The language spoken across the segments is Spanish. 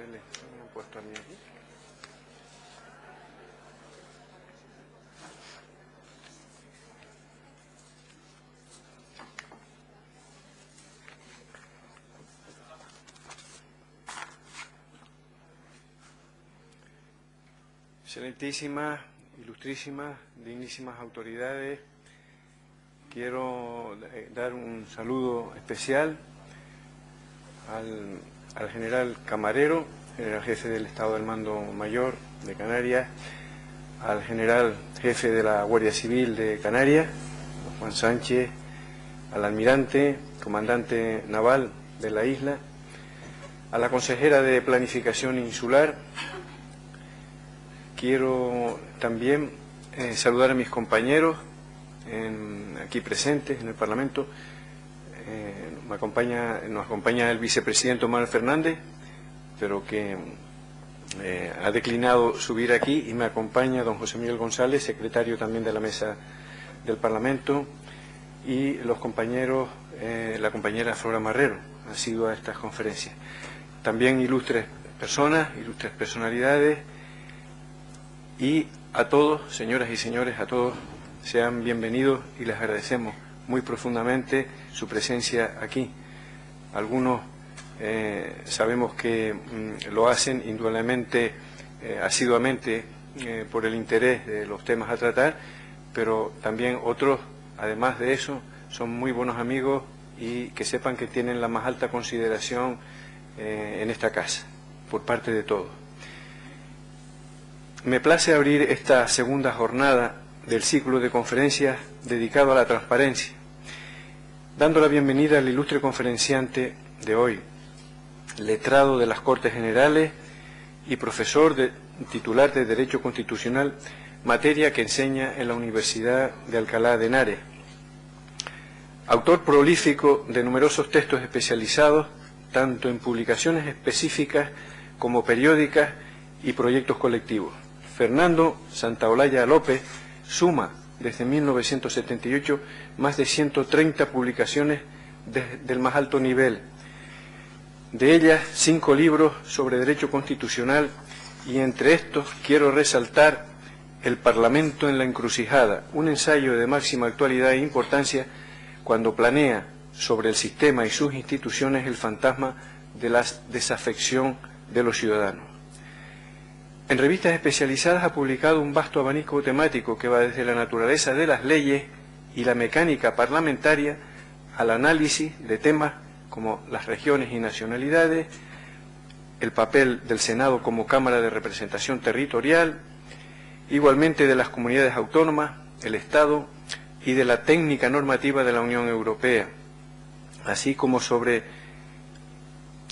papeles me han puesto a mí aquí. Excelentísimas, ilustrísimas, dignísimas autoridades, quiero dar un saludo especial al general Camarero, general jefe del Estado del Mando Mayor de Canarias, al general jefe de la Guardia Civil de Canarias, Juan Sánchez, al almirante, comandante naval de la isla, a la consejera de Planificación Insular. Quiero también saludar a mis compañeros aquí presentes en el Parlamento. Nos acompaña el vicepresidente Manuel Fernández, pero que ha declinado subir aquí, y me acompaña don José Miguel González, secretario también de la Mesa del Parlamento, y los compañeros, la compañera Flora Marrero, ha sido a estas conferencias. También ilustres personas, ilustres personalidades, y a todos, señoras y señores, a todos, sean bienvenidos y les agradecemos muy profundamente su presencia aquí. Algunos sabemos que lo hacen indudablemente, asiduamente, por el interés de los temas a tratar, pero también otros, además de eso, son muy buenos amigos y que sepan que tienen la más alta consideración en esta casa, por parte de todos. Me place abrir esta segunda jornada del ciclo de conferencias dedicado a la transparencia, dando la bienvenida al ilustre conferenciante de hoy, letrado de las Cortes Generales y profesor titular de Derecho Constitucional, materia que enseña en la Universidad de Alcalá de Henares. Autor prolífico de numerosos textos especializados, tanto en publicaciones específicas como periódicas y proyectos colectivos. Fernando Santaolalla López suma desde 1978 más de 130 publicaciones del más alto nivel. De ellas, 5 libros sobre derecho constitucional, y entre estos quiero resaltar El Parlamento en la encrucijada, un ensayo de máxima actualidad e importancia cuando planea sobre el sistema y sus instituciones el fantasma de la desafección de los ciudadanos. En revistas especializadas ha publicado un vasto abanico temático que va desde la naturaleza de las leyes y la mecánica parlamentaria al análisis de temas como las regiones y nacionalidades, el papel del Senado como Cámara de Representación Territorial, igualmente de las comunidades autónomas, el Estado y de la técnica normativa de la Unión Europea, así como sobre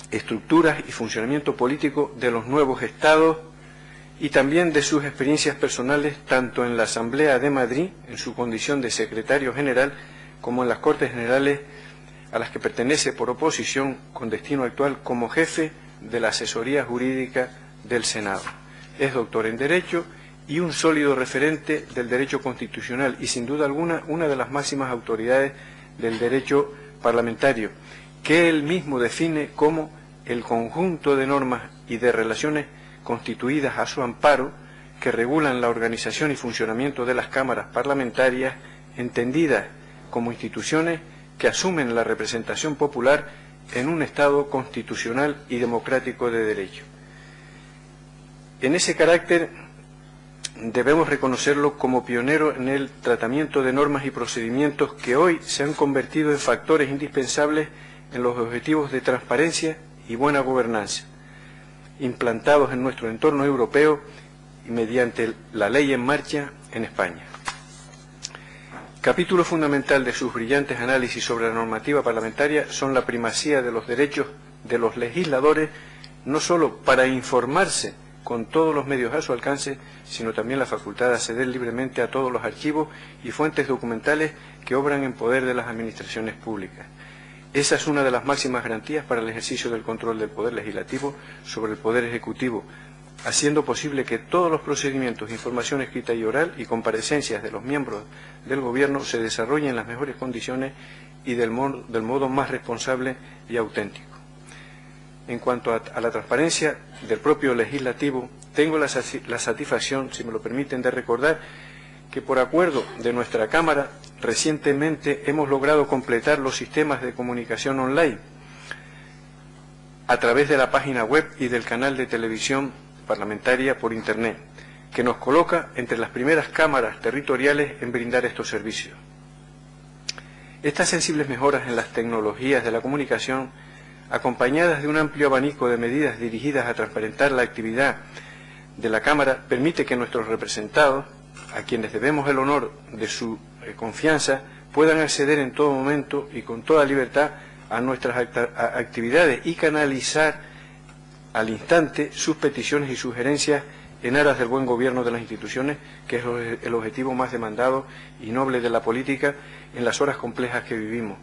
estructuras y funcionamiento político de los nuevos Estados, y también de sus experiencias personales tanto en la Asamblea de Madrid, en su condición de secretario general, como en las Cortes Generales, a las que pertenece por oposición con destino actual como jefe de la asesoría jurídica del Senado. Es doctor en Derecho y un sólido referente del derecho constitucional y sin duda alguna una de las máximas autoridades del derecho parlamentario, que él mismo define como el conjunto de normas y de relaciones constituidas a su amparo que regulan la organización y funcionamiento de las cámaras parlamentarias, entendidas como instituciones que asumen la representación popular en un Estado constitucional y democrático de derecho. En ese carácter debemos reconocerlo como pionero en el tratamiento de normas y procedimientos que hoy se han convertido en factores indispensables en los objetivos de transparencia y buena gobernanza, implantados en nuestro entorno europeo y mediante la ley en marcha en España. Capítulo fundamental de sus brillantes análisis sobre la normativa parlamentaria son la primacía de los derechos de los legisladores, no sólo para informarse con todos los medios a su alcance, sino también la facultad de acceder libremente a todos los archivos y fuentes documentales que obran en poder de las administraciones públicas. Esa es una de las máximas garantías para el ejercicio del control del Poder Legislativo sobre el Poder Ejecutivo, haciendo posible que todos los procedimientos, información escrita y oral y comparecencias de los miembros del Gobierno se desarrollen en las mejores condiciones y del modo más responsable y auténtico. En cuanto a la transparencia del propio legislativo, tengo la satisfacción, si me lo permiten, de recordar que por acuerdo de nuestra Cámara recientemente hemos logrado completar los sistemas de comunicación online a través de la página web y del canal de televisión parlamentaria por Internet, que nos coloca entre las primeras cámaras territoriales en brindar estos servicios. Estas sensibles mejoras en las tecnologías de la comunicación, acompañadas de un amplio abanico de medidas dirigidas a transparentar la actividad de la Cámara, permite que nuestros representados, a quienes debemos el honor de su confianza, puedan acceder en todo momento y con toda libertad a nuestras actividades y canalizar al instante sus peticiones y sugerencias en aras del buen gobierno de las instituciones, que es el objetivo más demandado y noble de la política en las horas complejas que vivimos.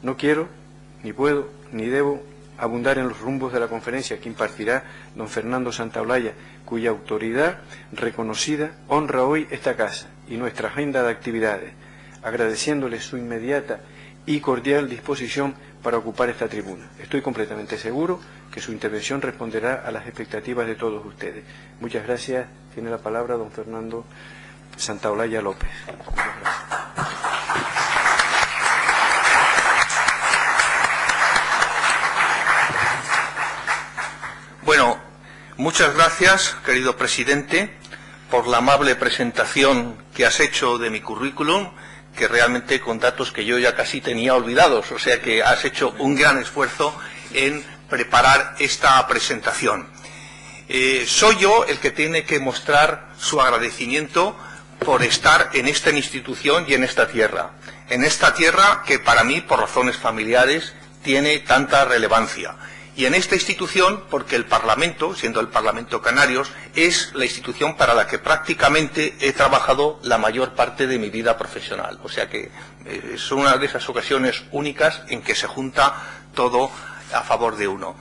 No quiero, ni puedo, ni debo abundar en los rumbos de la conferencia que impartirá don Fernando Santaolalla, cuya autoridad reconocida honra hoy esta casa y nuestra agenda de actividades, agradeciéndole su inmediata y cordial disposición para ocupar esta tribuna. Estoy completamente seguro que su intervención responderá a las expectativas de todos ustedes. Muchas gracias. Tiene la palabra don Fernando Santaolalla López. Muchas gracias. Bueno, muchas gracias, querido presidente, por la amable presentación que has hecho de mi currículum, que realmente con datos que yo ya casi tenía olvidados, o sea que has hecho un gran esfuerzo en preparar esta presentación. Soy yo el que tiene que mostrar su agradecimiento por estar en esta institución y en esta tierra que para mí, por razones familiares, tiene tanta relevancia. Y en esta institución, porque el Parlamento, siendo el Parlamento Canarios, es la institución para la que prácticamente he trabajado la mayor parte de mi vida profesional. O sea que es una de esas ocasiones únicas en que se junta todo a favor de uno.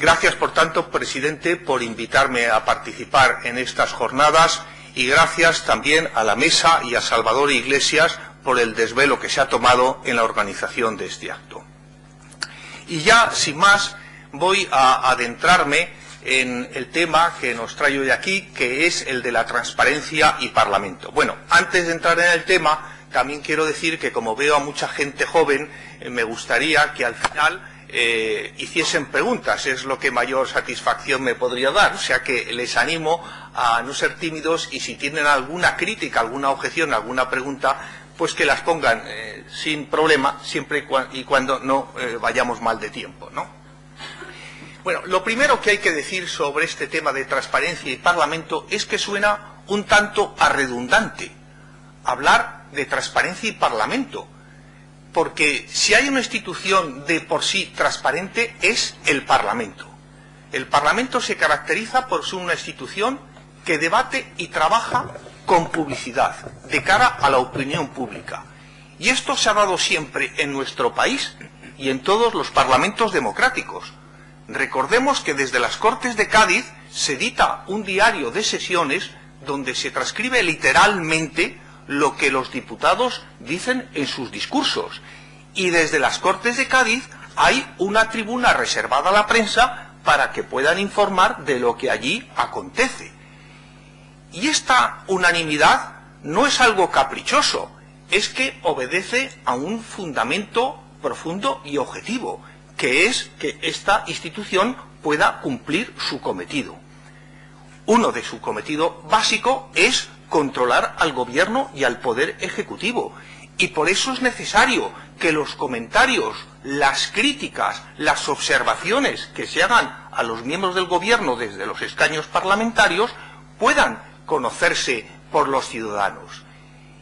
Gracias, por tanto, presidente, por invitarme a participar en estas jornadas y gracias también a la mesa y a Salvador Iglesias por el desvelo que se ha tomado en la organización de este acto. Y ya, sin más, voy a adentrarme en el tema que nos trae hoy aquí, que es el de la transparencia y Parlamento. Bueno, antes de entrar en el tema, también quiero decir que como veo a mucha gente joven, me gustaría que al final hiciesen preguntas, es lo que mayor satisfacción me podría dar. O sea que les animo a no ser tímidos y si tienen alguna crítica, alguna objeción, alguna pregunta, pues que las pongan sin problema, siempre y cuando no vayamos mal de tiempo, ¿no? Bueno, lo primero que hay que decir sobre este tema de transparencia y Parlamento es que suena un tanto a redundante hablar de transparencia y Parlamento, porque si hay una institución de por sí transparente es el Parlamento. El Parlamento se caracteriza por ser una institución que debate y trabaja con publicidad, de cara a la opinión pública. Y esto se ha dado siempre en nuestro país y en todos los parlamentos democráticos. Recordemos que desde las Cortes de Cádiz se edita un diario de sesiones donde se transcribe literalmente lo que los diputados dicen en sus discursos. Y desde las Cortes de Cádiz hay una tribuna reservada a la prensa para que puedan informar de lo que allí acontece. Y esta unanimidad no es algo caprichoso, es que obedece a un fundamento profundo y objetivo, que es que esta institución pueda cumplir su cometido. Uno de su cometido básico es controlar al gobierno y al poder ejecutivo, y por eso es necesario que los comentarios, las críticas, las observaciones que se hagan a los miembros del gobierno desde los escaños parlamentarios puedan conocerse por los ciudadanos.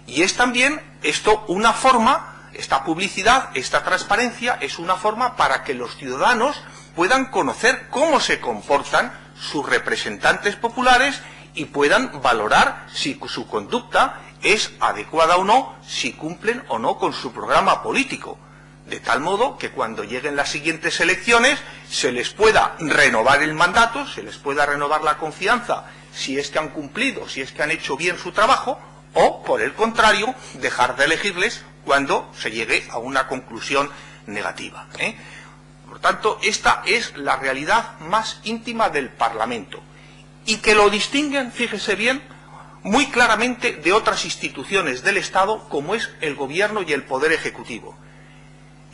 Y es también esto una forma, esta publicidad, esta transparencia, es una forma para que los ciudadanos puedan conocer cómo se comportan sus representantes populares y puedan valorar si su conducta es adecuada o no, si cumplen o no con su programa político. De tal modo que cuando lleguen las siguientes elecciones se les pueda renovar el mandato, se les pueda renovar la confianza, si es que han cumplido, si es que han hecho bien su trabajo, o, por el contrario, dejar de elegirles cuando se llegue a una conclusión negativa. Por tanto, esta es la realidad más íntima del Parlamento y que lo distinguen, fíjese bien, muy claramente de otras instituciones del Estado como es el Gobierno y el Poder Ejecutivo.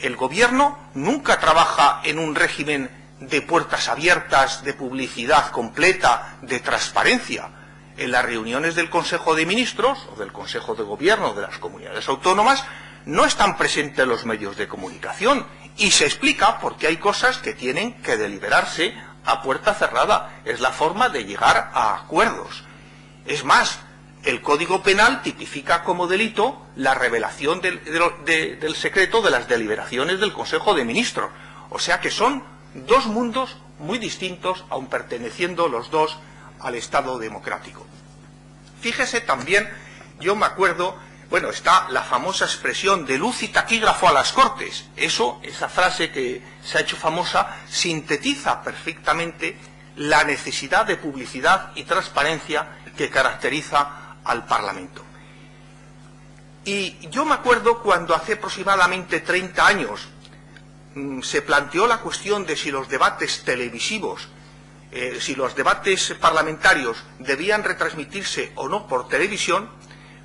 El Gobierno nunca trabaja en un régimen de puertas abiertas, de publicidad completa, de transparencia. En las reuniones del Consejo de Ministros o del Consejo de Gobierno de las comunidades autónomas no están presentes los medios de comunicación y se explica por qué hay cosas que tienen que deliberarse a puerta cerrada. Es la forma de llegar a acuerdos. Es más, el Código Penal tipifica como delito la revelación del secreto de las deliberaciones del Consejo de Ministros. O sea que son dos mundos muy distintos, aun perteneciendo los dos al Estado democrático. Fíjese también, yo me acuerdo, bueno, está la famosa expresión de luz y taquígrafo a las Cortes. Esa frase que se ha hecho famosa, sintetiza perfectamente la necesidad de publicidad y transparencia que caracteriza al Parlamento. Y yo me acuerdo cuando hace aproximadamente 30 años se planteó la cuestión de si los debates televisivos, si los debates parlamentarios debían retransmitirse o no por televisión,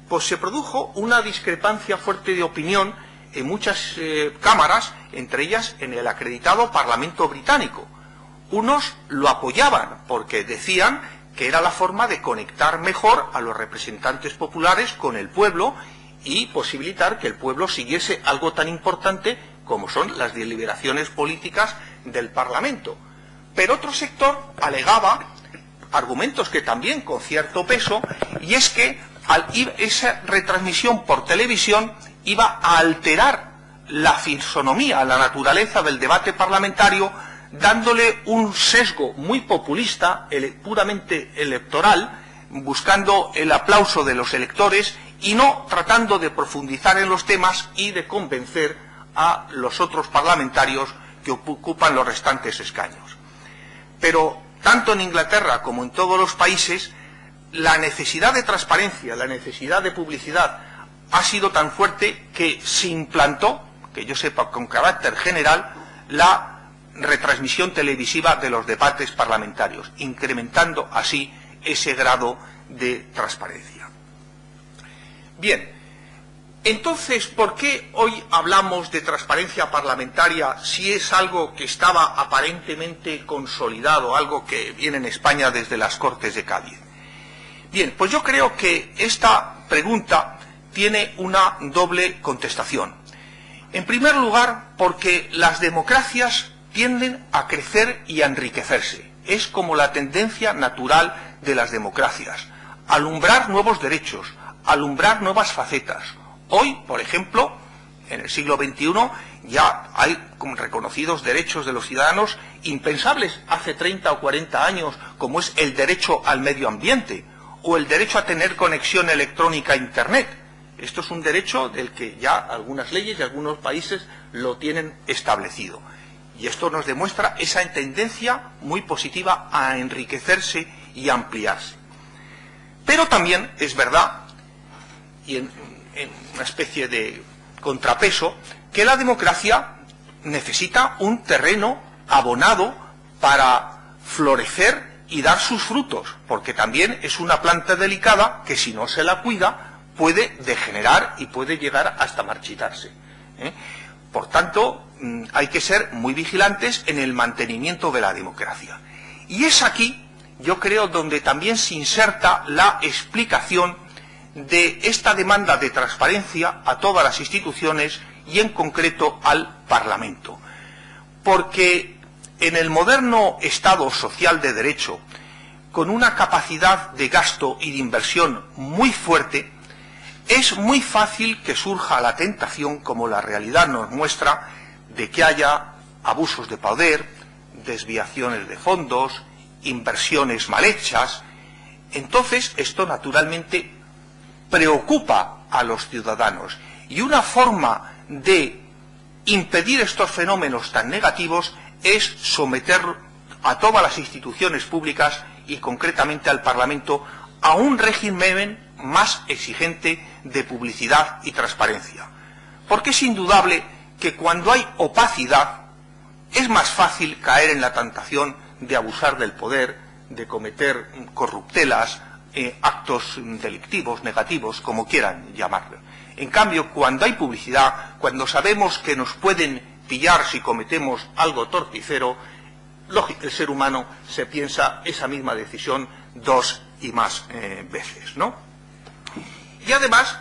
pues se produjo una discrepancia fuerte de opinión en muchas cámaras, entre ellas en el acreditado Parlamento británico. Unos lo apoyaban porque decían que era la forma de conectar mejor a los representantes populares con el pueblo y posibilitar que el pueblo siguiese algo tan importante como son las deliberaciones políticas del Parlamento. Pero otro sector alegaba argumentos que también con cierto peso, y es que esa retransmisión por televisión iba a alterar la fisonomía, la naturaleza del debate parlamentario, dándole un sesgo muy populista, puramente electoral, buscando el aplauso de los electores y no tratando de profundizar en los temas y de convencer a los otros parlamentarios que ocupan los restantes escaños. Pero tanto en Inglaterra como en todos los países, la necesidad de transparencia, la necesidad de publicidad ha sido tan fuerte que se implantó, que yo sepa con carácter general, la retransmisión televisiva de los debates parlamentarios, incrementando así ese grado de transparencia. Bien, entonces, ¿por qué hoy hablamos de transparencia parlamentaria si es algo que estaba aparentemente consolidado, algo que viene en España desde las Cortes de Cádiz? Bien, pues yo creo que esta pregunta tiene una doble contestación. En primer lugar, porque las democracias tienden a crecer y a enriquecerse. Es como la tendencia natural de las democracias. Alumbrar nuevos derechos, alumbrar nuevas facetas. Hoy, por ejemplo, en el siglo XXI, ya hay reconocidos derechos de los ciudadanos impensables hace 30 o 40 años, como es el derecho al medio ambiente o el derecho a tener conexión electrónica a Internet. Esto es un derecho del que ya algunas leyes y algunos países lo tienen establecido. Y esto nos demuestra esa tendencia muy positiva a enriquecerse y ampliarse. Pero también es verdad, y en una especie de contrapeso, que la democracia necesita un terreno abonado para florecer y dar sus frutos, porque también es una planta delicada que si no se la cuida puede degenerar y puede llegar hasta marchitarse. Por tanto, hay que ser muy vigilantes en el mantenimiento de la democracia. Y es aquí, yo creo, donde también se inserta la explicación de esta demanda de transparencia a todas las instituciones y en concreto al Parlamento. Porque en el moderno Estado social de derecho, con una capacidad de gasto y de inversión muy fuerte, es muy fácil que surja la tentación, como la realidad nos muestra, de que haya abusos de poder, desviaciones de fondos, inversiones mal hechas. Entonces, esto naturalmente preocupa a los ciudadanos. Y una forma de impedir estos fenómenos tan negativos es someter a todas las instituciones públicas y concretamente al Parlamento a un régimen más exigente de publicidad y transparencia. Porque es indudable que cuando hay opacidad, es más fácil caer en la tentación de abusar del poder, de cometer corruptelas, actos delictivos, negativos, como quieran llamarlo. En cambio, cuando hay publicidad, cuando sabemos que nos pueden pillar si cometemos algo torticero, el ser humano se piensa esa misma decisión 2 y más veces, ¿no? Y además,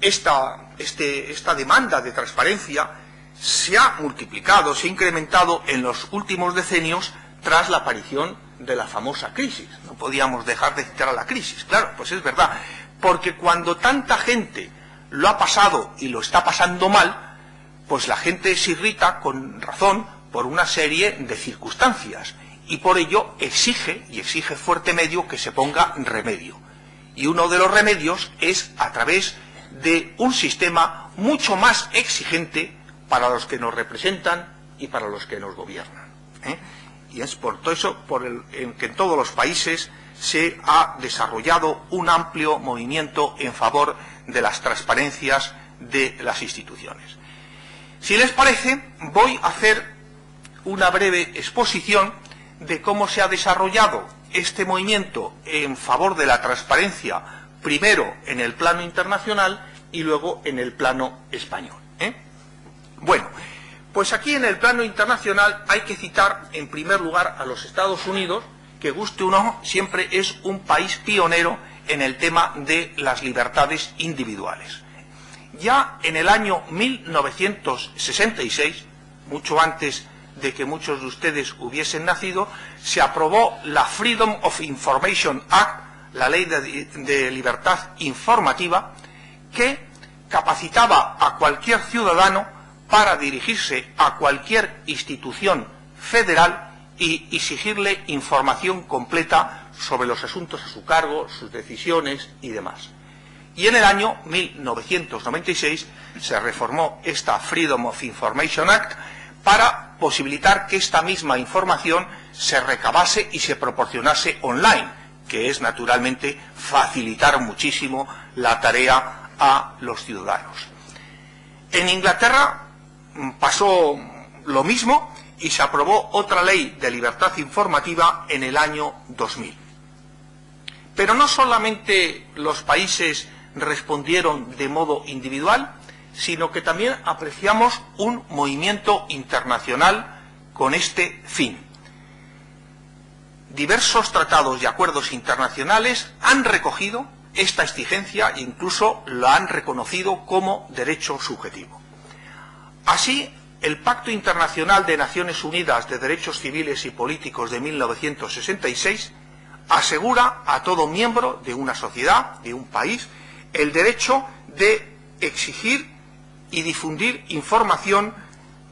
esta demanda de transparencia se ha multiplicado, se ha incrementado en los últimos decenios tras la aparición de la famosa crisis. No podíamos dejar de citar a la crisis, claro, pues es verdad, porque cuando tanta gente lo ha pasado y lo está pasando mal, pues la gente se irrita con razón por una serie de circunstancias y por ello exige fuerte medio que se ponga remedio. Y uno de los remedios es a través de un sistema mucho más exigente para los que nos representan y para los que nos gobiernan, Y es por todo eso en que en todos los países se ha desarrollado un amplio movimiento en favor de las transparencias de las instituciones. Si les parece, voy a hacer una breve exposición de cómo se ha desarrollado este movimiento en favor de la transparencia, primero en el plano internacional y luego en el plano español. Bueno, pues aquí en el plano internacional hay que citar en primer lugar a los Estados Unidos, que guste o no, siempre es un país pionero en el tema de las libertades individuales. Ya en el año 1966, mucho antes de que muchos de ustedes hubiesen nacido, se aprobó la Freedom of Information Act, la Ley de Libertad Informativa, que capacitaba a cualquier ciudadano para dirigirse a cualquier institución federal y exigirle información completa sobre los asuntos a su cargo, sus decisiones y demás. Y en el año 1996 se reformó esta Freedom of Information Act para posibilitar que esta misma información se recabase y se proporcionase online, que es naturalmente facilitar muchísimo la tarea a los ciudadanos. En Inglaterra pasó lo mismo y se aprobó otra ley de libertad informativa en el año 2000. Pero no solamente los países respondieron de modo individual, sino que también apreciamos un movimiento internacional con este fin. Diversos tratados y acuerdos internacionales han recogido esta exigencia e incluso la han reconocido como derecho subjetivo. Así, el Pacto Internacional de Naciones Unidas de Derechos Civiles y Políticos de 1966 asegura a todo miembro de una sociedad, de un país, el derecho de exigir y difundir información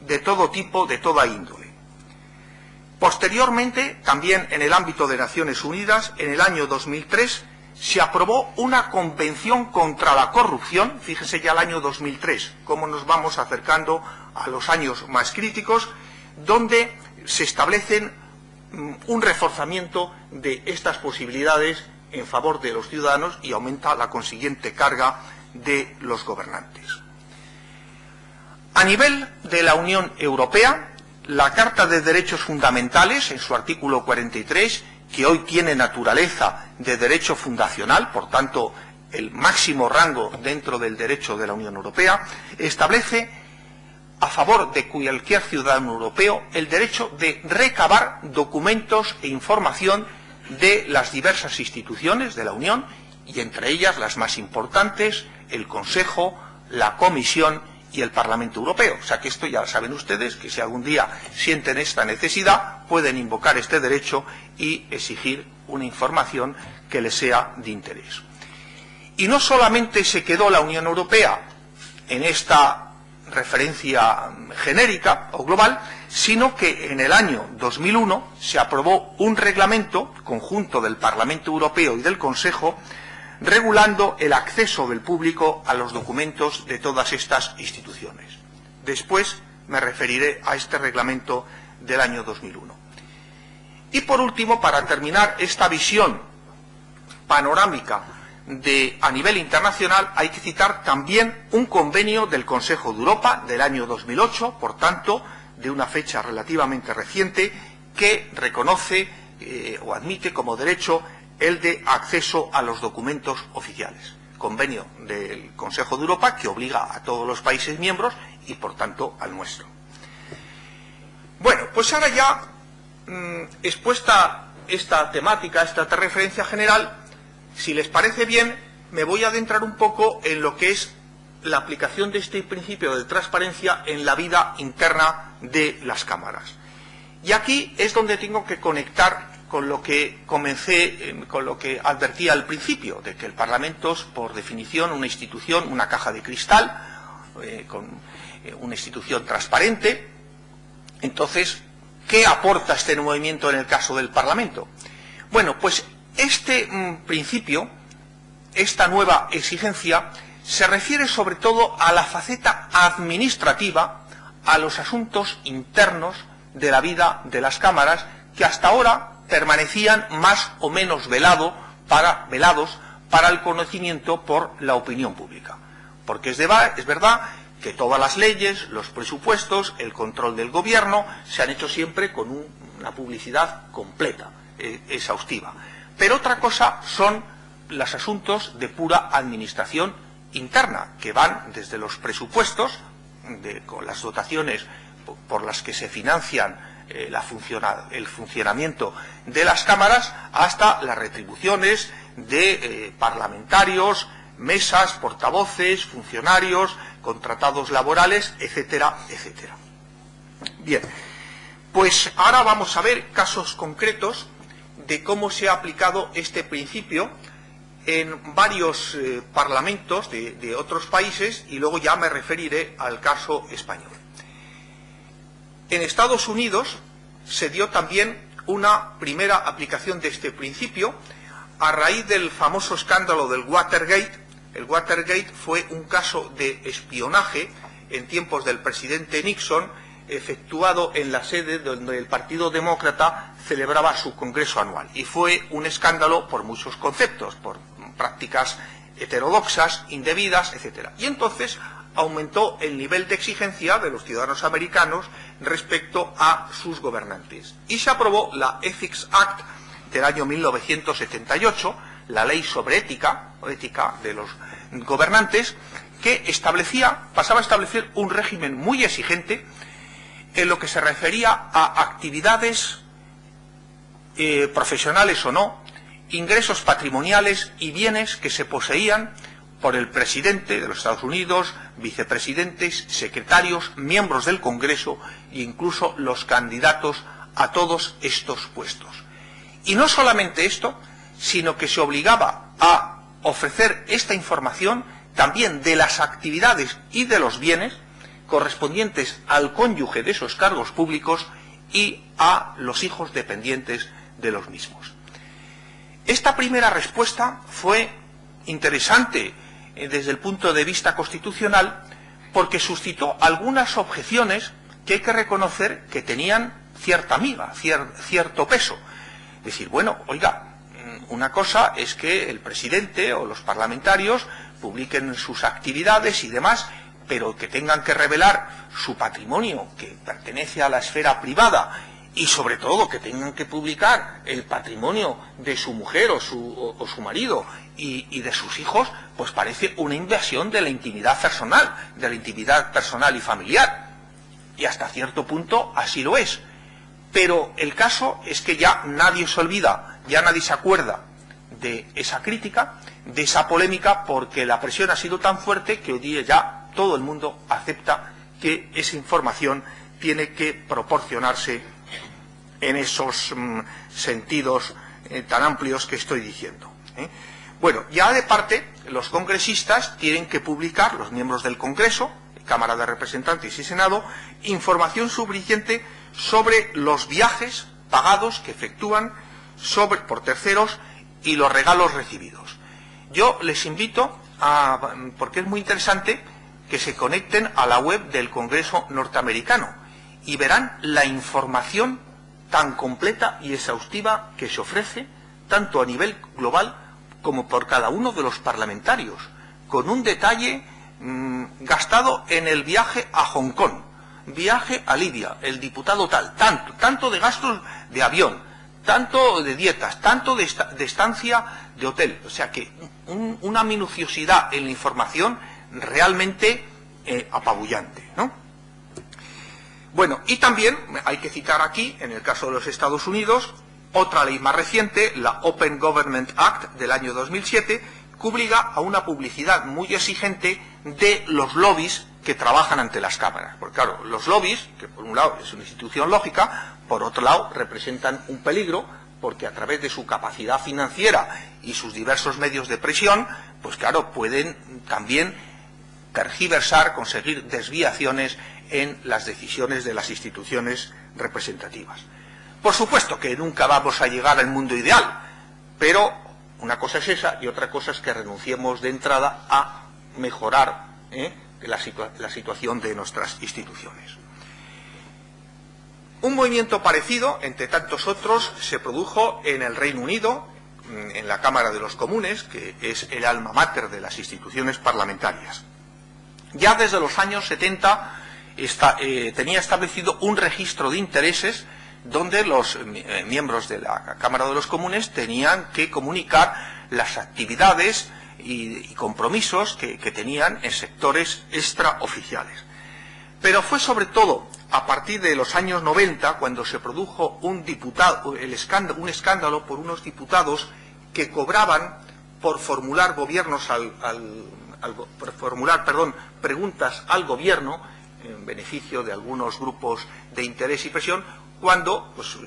de todo tipo, de toda índole. Posteriormente, también en el ámbito de Naciones Unidas, en el año 2003, se aprobó una convención contra la corrupción, fíjese ya el año 2003, cómo nos vamos acercando a los años más críticos, donde se establecen un reforzamiento de estas posibilidades en favor de los ciudadanos y aumenta la consiguiente carga de los gobernantes. A nivel de la Unión Europea, la Carta de Derechos Fundamentales, en su artículo 43, que hoy tiene naturaleza de derecho fundacional, por tanto, el máximo rango dentro del derecho de la Unión Europea, establece a favor de cualquier ciudadano europeo el derecho de recabar documentos e información de las diversas instituciones de la Unión, y entre ellas las más importantes, el Consejo, la Comisión y el Parlamento Europeo. O sea que esto ya saben ustedes, que si algún día sienten esta necesidad, pueden invocar este derecho y exigir una información que les sea de interés. Y no solamente se quedó la Unión Europea en esta referencia genérica o global, sino que en el año 2001 se aprobó un reglamento conjunto del Parlamento Europeo y del Consejo regulando el acceso del público a los documentos de todas estas instituciones. Después me referiré a este reglamento del año 2001. Y por último, para terminar esta visión panorámica a nivel internacional, hay que citar también un convenio del Consejo de Europa del año 2008, por tanto, de una fecha relativamente reciente que reconoce o admite como derecho el de acceso a los documentos oficiales. Convenio del Consejo de Europa que obliga a todos los países miembros y, por tanto, al nuestro. Bueno, pues ahora ya, expuesta esta temática, esta referencia general, si les parece bien, me voy a adentrar un poco en lo que es la aplicación de este principio de transparencia en la vida interna de las cámaras. Y aquí es donde tengo que conectar con lo que comencé, con lo que advertía al principio, de que el Parlamento es, por definición, una institución, una caja de cristal, con una institución transparente. Entonces, ¿qué aporta este movimiento en el caso del Parlamento? Bueno, pues este principio, esta nueva exigencia, se refiere sobre todo a la faceta administrativa, a los asuntos internos de la vida de las cámaras, que hasta ahora permanecían más o menos velados para el conocimiento por la opinión pública. Porque es verdad que todas las leyes, los presupuestos, el control del gobierno, se han hecho siempre con una publicidad completa, exhaustiva. Pero otra cosa son los asuntos de pura administración interna, que van desde los presupuestos, con las dotaciones por las que se financian el funcionamiento de las cámaras, hasta las retribuciones de parlamentarios, mesas, portavoces, funcionarios, contratados laborales, etcétera, etcétera. Bien, pues ahora vamos a ver casos concretos de cómo se ha aplicado este principio en varios parlamentos de otros países, y luego ya me referiré al caso español. En Estados Unidos se dio también una primera aplicación de este principio a raíz del famoso escándalo del Watergate. El Watergate fue un caso de espionaje en tiempos del presidente Nixon, efectuado en la sede donde el Partido Demócrata celebraba su congreso anual. Y fue un escándalo por muchos conceptos, por prácticas heterodoxas, indebidas, etc. Y entonces aumentó el nivel de exigencia de los ciudadanos americanos respecto a sus gobernantes. Y se aprobó la Ethics Act del año 1978, la ley sobre ética de los gobernantes, que pasaba a establecer un régimen muy exigente en lo que se refería a actividades profesionales o no, ingresos patrimoniales y bienes que se poseían por el presidente de los Estados Unidos, vicepresidentes, secretarios, miembros del Congreso e incluso los candidatos a todos estos puestos. Y no solamente esto, sino que se obligaba a ofrecer esta información también de las actividades y de los bienes correspondientes al cónyuge de esos cargos públicos y a los hijos dependientes de los mismos. Esta primera respuesta fue interesante desde el punto de vista constitucional, porque suscitó algunas objeciones que hay que reconocer que tenían cierta miga, cierto peso. Es decir, bueno, oiga, una cosa es que el presidente o los parlamentarios publiquen sus actividades y demás, pero que tengan que revelar su patrimonio, que pertenece a la esfera privada, y sobre todo que tengan que publicar el patrimonio de su mujer o su marido y de sus hijos, pues parece una invasión de la intimidad personal y familiar. Y hasta cierto punto así lo es. Pero el caso es que ya nadie se olvida, ya nadie se acuerda de esa crítica, de esa polémica, porque la presión ha sido tan fuerte que hoy día ya todo el mundo acepta que esa información tiene que proporcionarse en esos sentidos tan amplios que estoy diciendo. Bueno, ya de parte, los congresistas tienen que publicar, los miembros del Congreso, Cámara de Representantes y Senado, información suficiente sobre los viajes pagados que efectúan por terceros y los regalos recibidos. Yo les invito porque es muy interesante, que se conecten a la web del Congreso norteamericano y verán la información tan completa y exhaustiva que se ofrece, tanto a nivel global como por cada uno de los parlamentarios, con un detalle gastado en el viaje a Hong Kong, viaje a Libia, el diputado tal, tanto de gastos de avión, tanto de dietas, tanto de estancia de hotel. O sea que una minuciosidad en la información realmente apabullante, ¿no? Bueno, y también hay que citar aquí, en el caso de los Estados Unidos, otra ley más reciente, la Open Government Act del año 2007, que obliga a una publicidad muy exigente de los lobbies que trabajan ante las cámaras. Porque claro, los lobbies, que por un lado es una institución lógica, por otro lado representan un peligro, porque a través de su capacidad financiera y sus diversos medios de presión, pues claro, pueden también tergiversar, conseguir desviaciones en las decisiones de las instituciones representativas. Por supuesto que nunca vamos a llegar al mundo ideal, pero una cosa es esa y otra cosa es que renunciemos de entrada a mejorar la situación de nuestras instituciones. Un movimiento parecido, entre tantos otros, se produjo en el Reino Unido, en la Cámara de los Comunes, que es el alma mater de las instituciones parlamentarias. Ya desde los años 70 tenía establecido un registro de intereses donde los miembros de la Cámara de los Comunes tenían que comunicar las actividades y compromisos que tenían en sectores extraoficiales. Pero fue sobre todo a partir de los años 90 cuando se produjo un escándalo por unos diputados que cobraban por formular preguntas al gobierno en beneficio de algunos grupos de interés y presión, cuando, pues,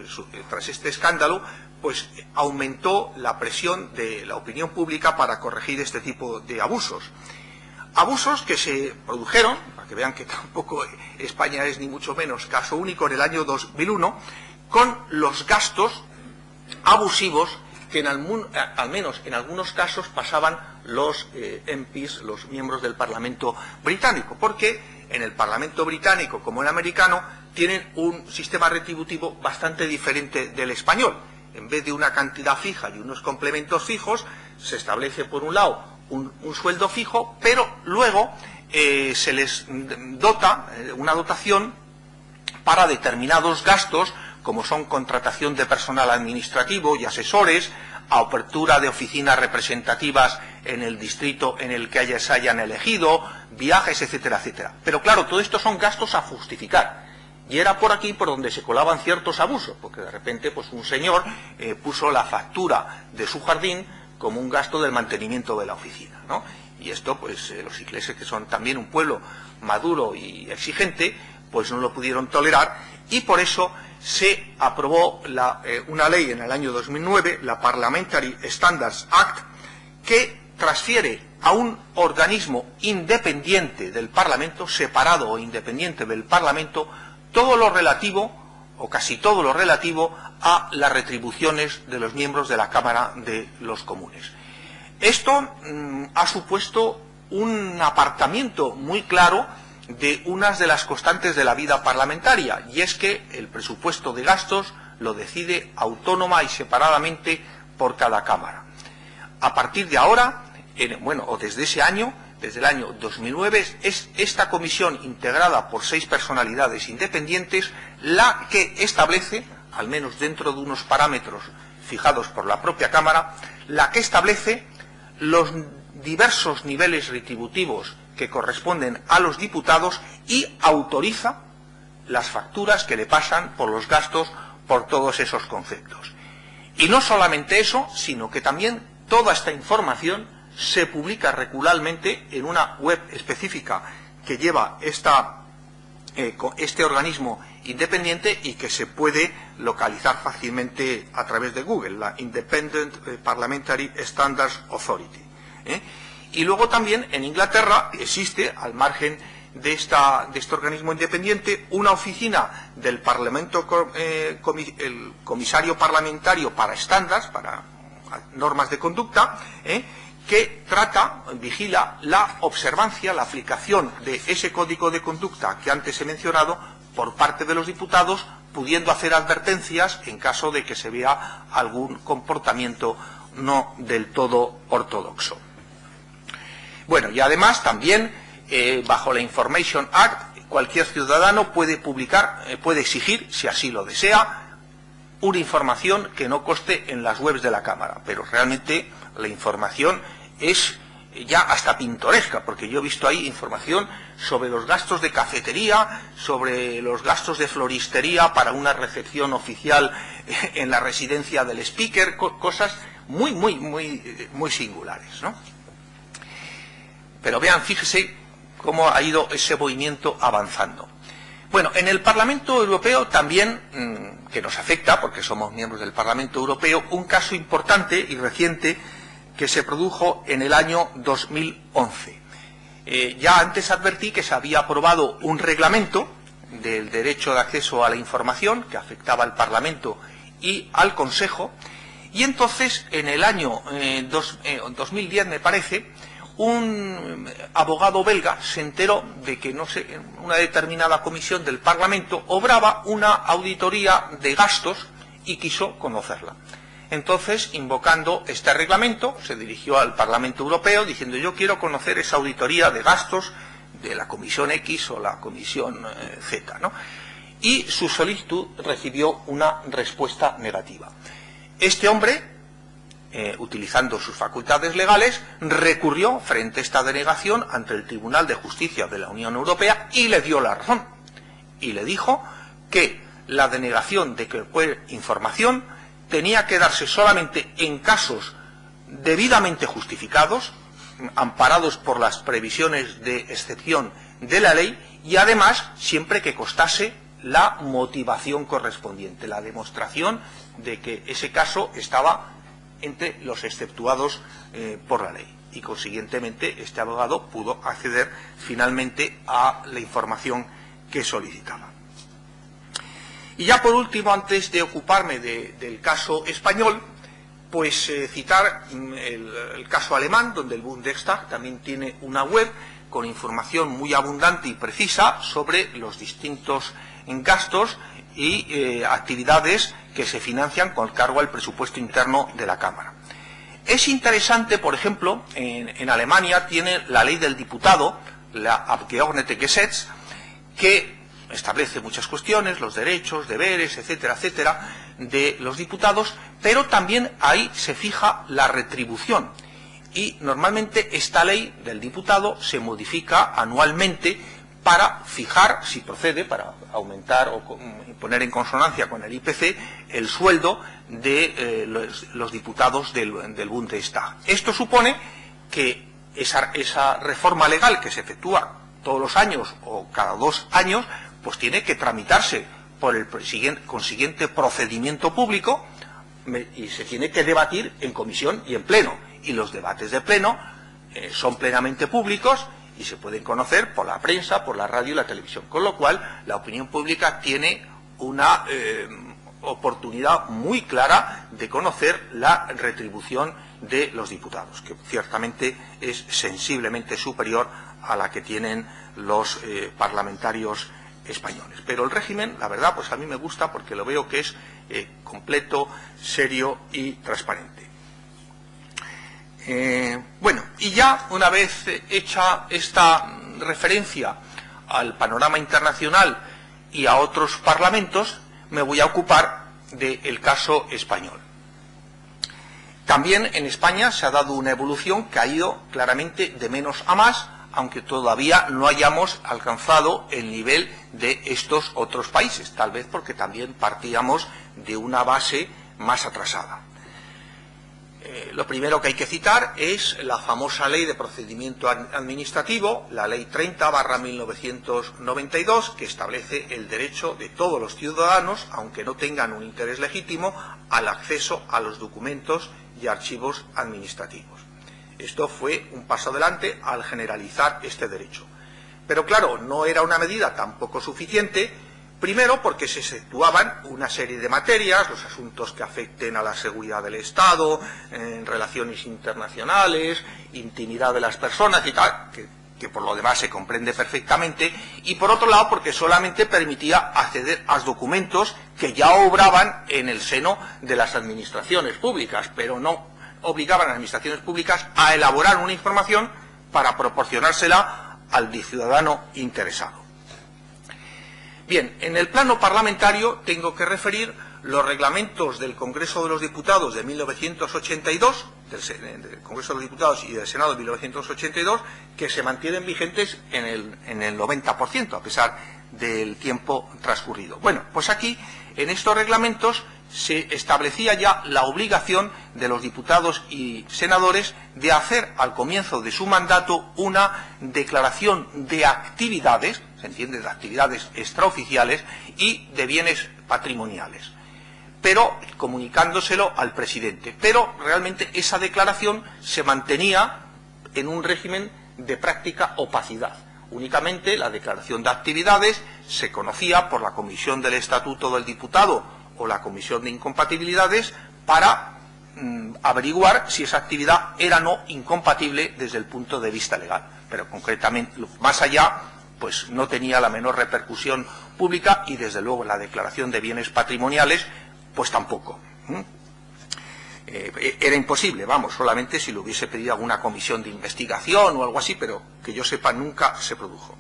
tras este escándalo, pues aumentó la presión de la opinión pública para corregir este tipo de abusos. Abusos que se produjeron, para que vean que tampoco España es ni mucho menos caso único, en el año 2001, con los gastos abusivos que al menos en algunos casos pasaban los MPs, los miembros del Parlamento británico, porque en el Parlamento británico, como el americano, tienen un sistema retributivo bastante diferente del español. En vez de una cantidad fija y unos complementos fijos, se establece por un lado un sueldo fijo, pero luego se les dota una dotación para determinados gastos, como son contratación de personal administrativo y asesores, apertura de oficinas representativas en el distrito en el que se hayan elegido, viajes, etcétera, etcétera. Pero claro, todo esto son gastos a justificar. Y era por aquí por donde se colaban ciertos abusos, porque de repente pues un señor puso la factura de su jardín como un gasto del mantenimiento de la oficina, ¿no? Y esto, pues los ingleses, que son también un pueblo maduro y exigente, pues no lo pudieron tolerar, y por eso se aprobó una ley en el año 2009, la Parliamentary Standards Act, que transfiere a un organismo independiente del Parlamento, separado o independiente del Parlamento, todo lo relativo, o casi todo lo relativo, a las retribuciones de los miembros de la Cámara de los Comunes. Esto ha supuesto un apartamiento muy claro de unas de las constantes de la vida parlamentaria, y es que el presupuesto de gastos lo decide autónoma y separadamente por cada Cámara. A partir de ahora, o desde ese año, desde el año 2009, es esta comisión integrada por 6 personalidades independientes la que establece, al menos dentro de unos parámetros fijados por la propia Cámara, la que establece los diversos niveles retributivos que corresponden a los diputados y autoriza las facturas que le pasan por los gastos por todos esos conceptos. Y no solamente eso, sino que también toda esta información se publica regularmente en una web específica que lleva este organismo independiente y que se puede localizar fácilmente a través de Google, la Independent Parliamentary Standards Authority. Y luego también en Inglaterra existe, al margen de este organismo independiente, una oficina del Parlamento, el comisario parlamentario para estándares, para normas de conducta, que vigila la observancia, la aplicación de ese código de conducta que antes he mencionado por parte de los diputados, pudiendo hacer advertencias en caso de que se vea algún comportamiento no del todo ortodoxo. Bueno, y además también bajo la Information Act, cualquier ciudadano puede publicar, puede exigir, si así lo desea, una información que no conste en las webs de la Cámara, pero realmente la información es ya hasta pintoresca, porque yo he visto ahí información sobre los gastos de cafetería, sobre los gastos de floristería para una recepción oficial en la residencia del speaker, cosas muy singulares, ¿no? Pero vean, fíjese cómo ha ido ese movimiento avanzando. Bueno, en el Parlamento Europeo también, que nos afecta, porque somos miembros del Parlamento Europeo, un caso importante y reciente que se produjo en el año 2011. Ya antes advertí que se había aprobado un reglamento del derecho de acceso a la información que afectaba al Parlamento y al Consejo, y entonces en el año 2010, me parece, un abogado belga se enteró de que una determinada comisión del Parlamento obraba una auditoría de gastos y quiso conocerla. Entonces, invocando este reglamento, se dirigió al Parlamento Europeo diciendo: yo quiero conocer esa auditoría de gastos de la Comisión X o la Comisión Z, ¿no? Y su solicitud recibió una respuesta negativa. Este hombre, utilizando sus facultades legales, recurrió frente a esta denegación ante el Tribunal de Justicia de la Unión Europea y le dio la razón. Y le dijo que la denegación de cualquier información tenía que darse solamente en casos debidamente justificados, amparados por las previsiones de excepción de la ley, y además siempre que constase la motivación correspondiente, la demostración de que ese caso estaba entre los exceptuados por la ley. Y consiguientemente este abogado pudo acceder finalmente a la información que solicitaba. Y ya por último, antes de ocuparme del caso español, pues citar el caso alemán, donde el Bundestag también tiene una web con información muy abundante y precisa sobre los distintos gastos y actividades que se financian con cargo al presupuesto interno de la Cámara. Es interesante, por ejemplo, en Alemania tiene la ley del diputado, la Abgeordnetengesetz, que establece muchas cuestiones, los derechos, deberes, etcétera, etcétera, de los diputados, pero también ahí se fija la retribución. Y normalmente esta ley del diputado se modifica anualmente para fijar, si procede, para aumentar o poner en consonancia con el IPC, el sueldo de los diputados del Bundestag. Esto supone que esa reforma legal que se efectúa todos los años o cada 2 años, pues tiene que tramitarse por el consiguiente procedimiento público y se tiene que debatir en comisión y en pleno. Y los debates de pleno son plenamente públicos y se pueden conocer por la prensa, por la radio y la televisión. Con lo cual, la opinión pública tiene una oportunidad muy clara de conocer la retribución de los diputados, que ciertamente es sensiblemente superior a la que tienen los parlamentarios españoles. Pero el régimen, la verdad, pues a mí me gusta porque lo veo que es completo, serio y transparente. Bueno, y ya una vez hecha esta referencia al panorama internacional y a otros parlamentos, me voy a ocupar del caso español. También en España se ha dado una evolución que ha ido claramente de menos a más, aunque todavía no hayamos alcanzado el nivel de estos otros países, tal vez porque también partíamos de una base más atrasada. Lo primero que hay que citar es la famosa Ley de Procedimiento Administrativo, la Ley 30/1992, que establece el derecho de todos los ciudadanos, aunque no tengan un interés legítimo, al acceso a los documentos y archivos administrativos. Esto fue un paso adelante al generalizar este derecho. Pero claro, no era una medida tampoco suficiente, primero porque se exceptuaban una serie de materias, los asuntos que afecten a la seguridad del Estado, relaciones internacionales, intimidad de las personas y tal, que por lo demás se comprende perfectamente, y por otro lado porque solamente permitía acceder a los documentos que ya obraban en el seno de las administraciones públicas, pero no obligaban a las administraciones públicas a elaborar una información para proporcionársela al ciudadano interesado. Bien, en el plano parlamentario tengo que referir los reglamentos del Congreso de los Diputados de 1982, del Congreso de los Diputados y del Senado de 1982, que se mantienen vigentes en el 90%, a pesar del tiempo transcurrido. Bueno, pues aquí, en estos reglamentos, se establecía ya la obligación de los diputados y senadores de hacer al comienzo de su mandato una declaración de actividades, se entiende, de actividades extraoficiales y de bienes patrimoniales, pero comunicándoselo al presidente. Pero realmente esa declaración se mantenía en un régimen de práctica opacidad. Únicamente la declaración de actividades se conocía por la Comisión del Estatuto del Diputado o la Comisión de Incompatibilidades para averiguar si esa actividad era o no incompatible desde el punto de vista legal. Pero concretamente, más allá, pues no tenía la menor repercusión pública y desde luego la declaración de bienes patrimoniales, pues tampoco. Era imposible, vamos, solamente si lo hubiese pedido alguna comisión de investigación o algo así, pero que yo sepa nunca se produjo.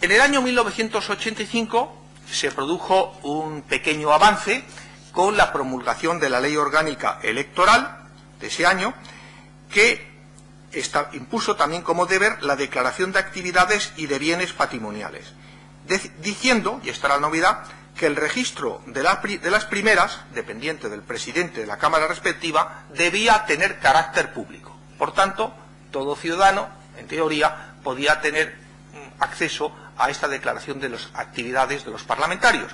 En el año 1985 se produjo un pequeño avance con la promulgación de la Ley Orgánica Electoral de ese año, que impuso también como deber la declaración de actividades y de bienes patrimoniales, diciendo, y esta era la novedad, que el registro de las primeras, dependiente del presidente de la Cámara respectiva, debía tener carácter público. Por tanto, todo ciudadano, en teoría, podía tener acceso a esta declaración de las actividades de los parlamentarios.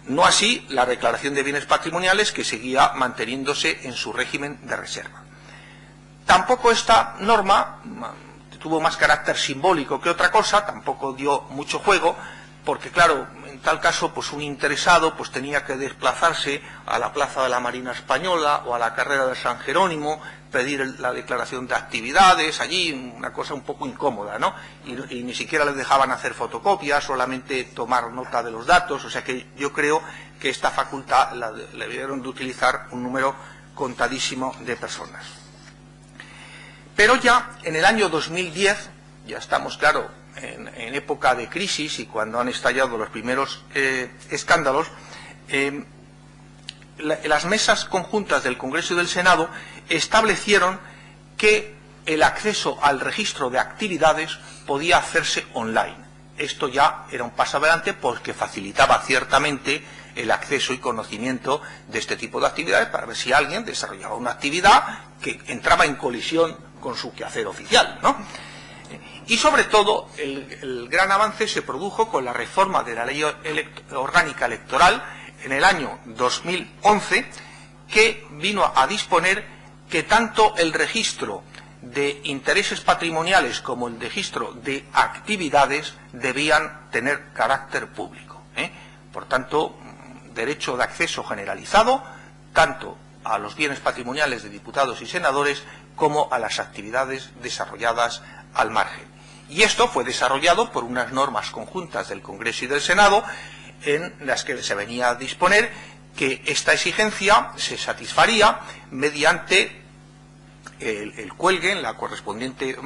No así la declaración de bienes patrimoniales, que seguía manteniéndose en su régimen de reserva. Tampoco esta norma tuvo más carácter simbólico que otra cosa, tampoco dio mucho juego, porque claro, en tal caso pues un interesado pues tenía que desplazarse a la Plaza de la Marina Española o a la Carrera de San Jerónimo, pedir la declaración de actividades allí, una cosa un poco incómoda, ¿no? Y ni siquiera les dejaban hacer fotocopias, solamente tomar nota de los datos, o sea que yo creo que esta facultad la debieron de utilizar un número contadísimo de personas. Pero ya en el año 2010, ya estamos, claro, en época de crisis y cuando han estallado los primeros escándalos, las mesas conjuntas del Congreso y del Senado establecieron que el acceso al registro de actividades podía hacerse online. Esto ya era un paso adelante porque facilitaba ciertamente el acceso y conocimiento de este tipo de actividades para ver si alguien desarrollaba una actividad que entraba en colisión con su quehacer oficial, ¿no? Y sobre todo el gran avance se produjo con la reforma de la Ley Orgánica Electoral en el año 2011, que vino a disponer que tanto el registro de intereses patrimoniales como el registro de actividades debían tener carácter público, Por tanto, derecho de acceso generalizado tanto a los bienes patrimoniales de diputados y senadores como a las actividades desarrolladas al margen. Y esto fue desarrollado por unas normas conjuntas del Congreso y del Senado, en las que se venía a disponer que esta exigencia se satisfaría mediante el cuelgue en la correspondiente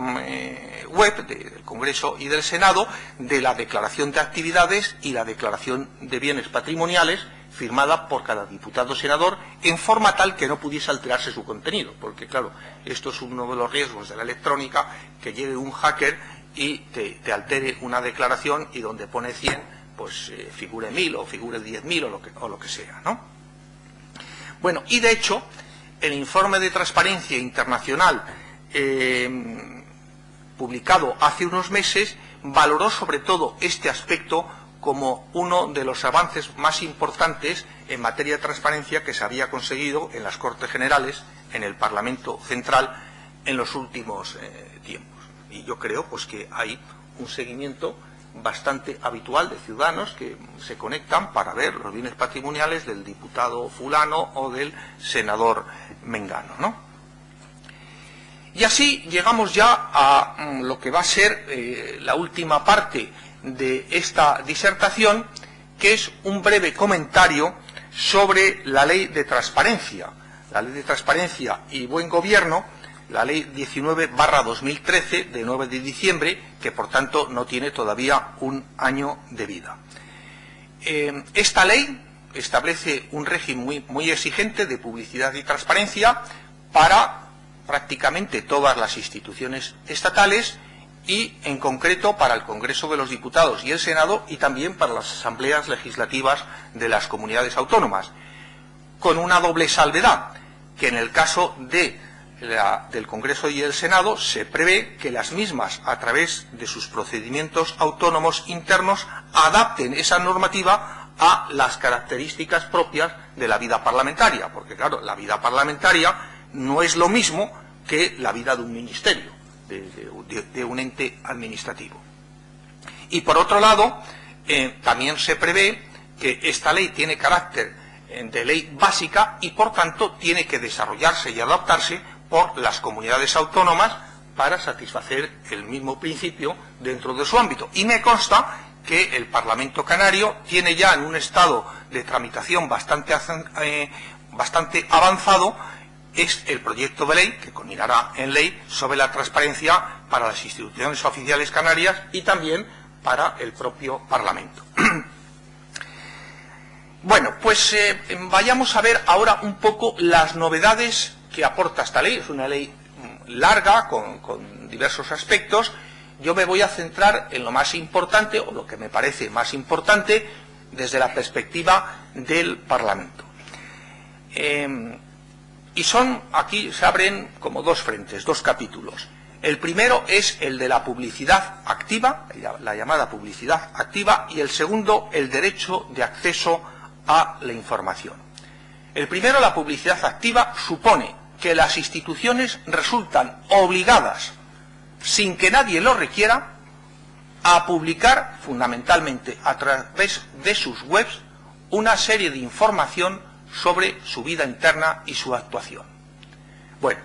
web del Congreso y del Senado de la declaración de actividades y la declaración de bienes patrimoniales firmada por cada diputado o senador, en forma tal que no pudiese alterarse su contenido, porque claro, esto es uno de los riesgos de la electrónica, que llegue un hacker y te altere una declaración y donde pone 100, pues figure 1000 o figure 10.000 o lo que sea, ¿no? Bueno, y de hecho, el informe de Transparencia Internacional publicado hace unos meses valoró sobre todo este aspecto como uno de los avances más importantes en materia de transparencia que se había conseguido en las Cortes Generales, en el Parlamento Central, en los últimos tiempos. Y yo creo pues que hay un seguimiento bastante habitual de ciudadanos que se conectan para ver los bienes patrimoniales del diputado fulano o del senador mengano, ¿no? Y así llegamos ya a lo que va a ser la última parte de esta disertación, que es un breve comentario sobre la Ley de Transparencia. La Ley de Transparencia y Buen Gobierno la Ley 19/2013 de 9 de diciembre, que por tanto no tiene todavía un año de vida. Esta ley establece un régimen muy exigente de publicidad y transparencia para prácticamente todas las instituciones estatales y, en concreto, para el Congreso de los Diputados y el Senado, y también para las asambleas legislativas de las comunidades autónomas, con una doble salvedad, que en el caso del Congreso y el Senado se prevé que las mismas, a través de sus procedimientos autónomos internos, adapten esa normativa a las características propias de la vida parlamentaria, porque claro, la vida parlamentaria no es lo mismo que la vida de un ministerio, de un ente administrativo. Y por otro lado, también se prevé que esta ley tiene carácter de ley básica y por tanto tiene que desarrollarse y adaptarse por las comunidades autónomas para satisfacer el mismo principio dentro de su ámbito. Y me consta que el Parlamento Canario tiene ya en un estado de tramitación bastante avanzado es el proyecto de ley, que culminará en ley, sobre la transparencia para las instituciones oficiales canarias y también para el propio Parlamento. Bueno, pues vayamos a ver ahora un poco las novedades que aporta esta ley. Es una ley larga, con diversos aspectos. Yo me voy a centrar en lo más importante, o lo que me parece más importante, desde la perspectiva del Parlamento. Y aquí se abren como dos frentes, dos capítulos. El primero es el de la publicidad activa, la llamada publicidad activa, y el segundo, el derecho de acceso a la información. El primero, la publicidad activa, supone que las instituciones resultan obligadas, sin que nadie lo requiera, a publicar, fundamentalmente a través de sus webs, una serie de información sobre su vida interna y su actuación. Bueno,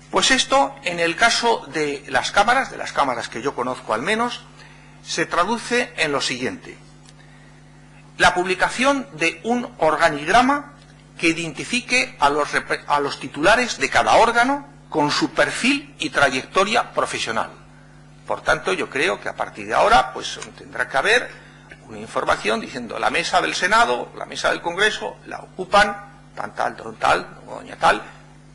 pues esto, en el caso de las cámaras que yo conozco al menos, se traduce en lo siguiente: la publicación de un organigrama que identifique a los titulares de cada órgano con su perfil y trayectoria profesional. Por tanto, yo creo que a partir de ahora pues tendrá que haber una información diciendo: la mesa del Senado, la mesa del Congreso, la ocupan doña tal,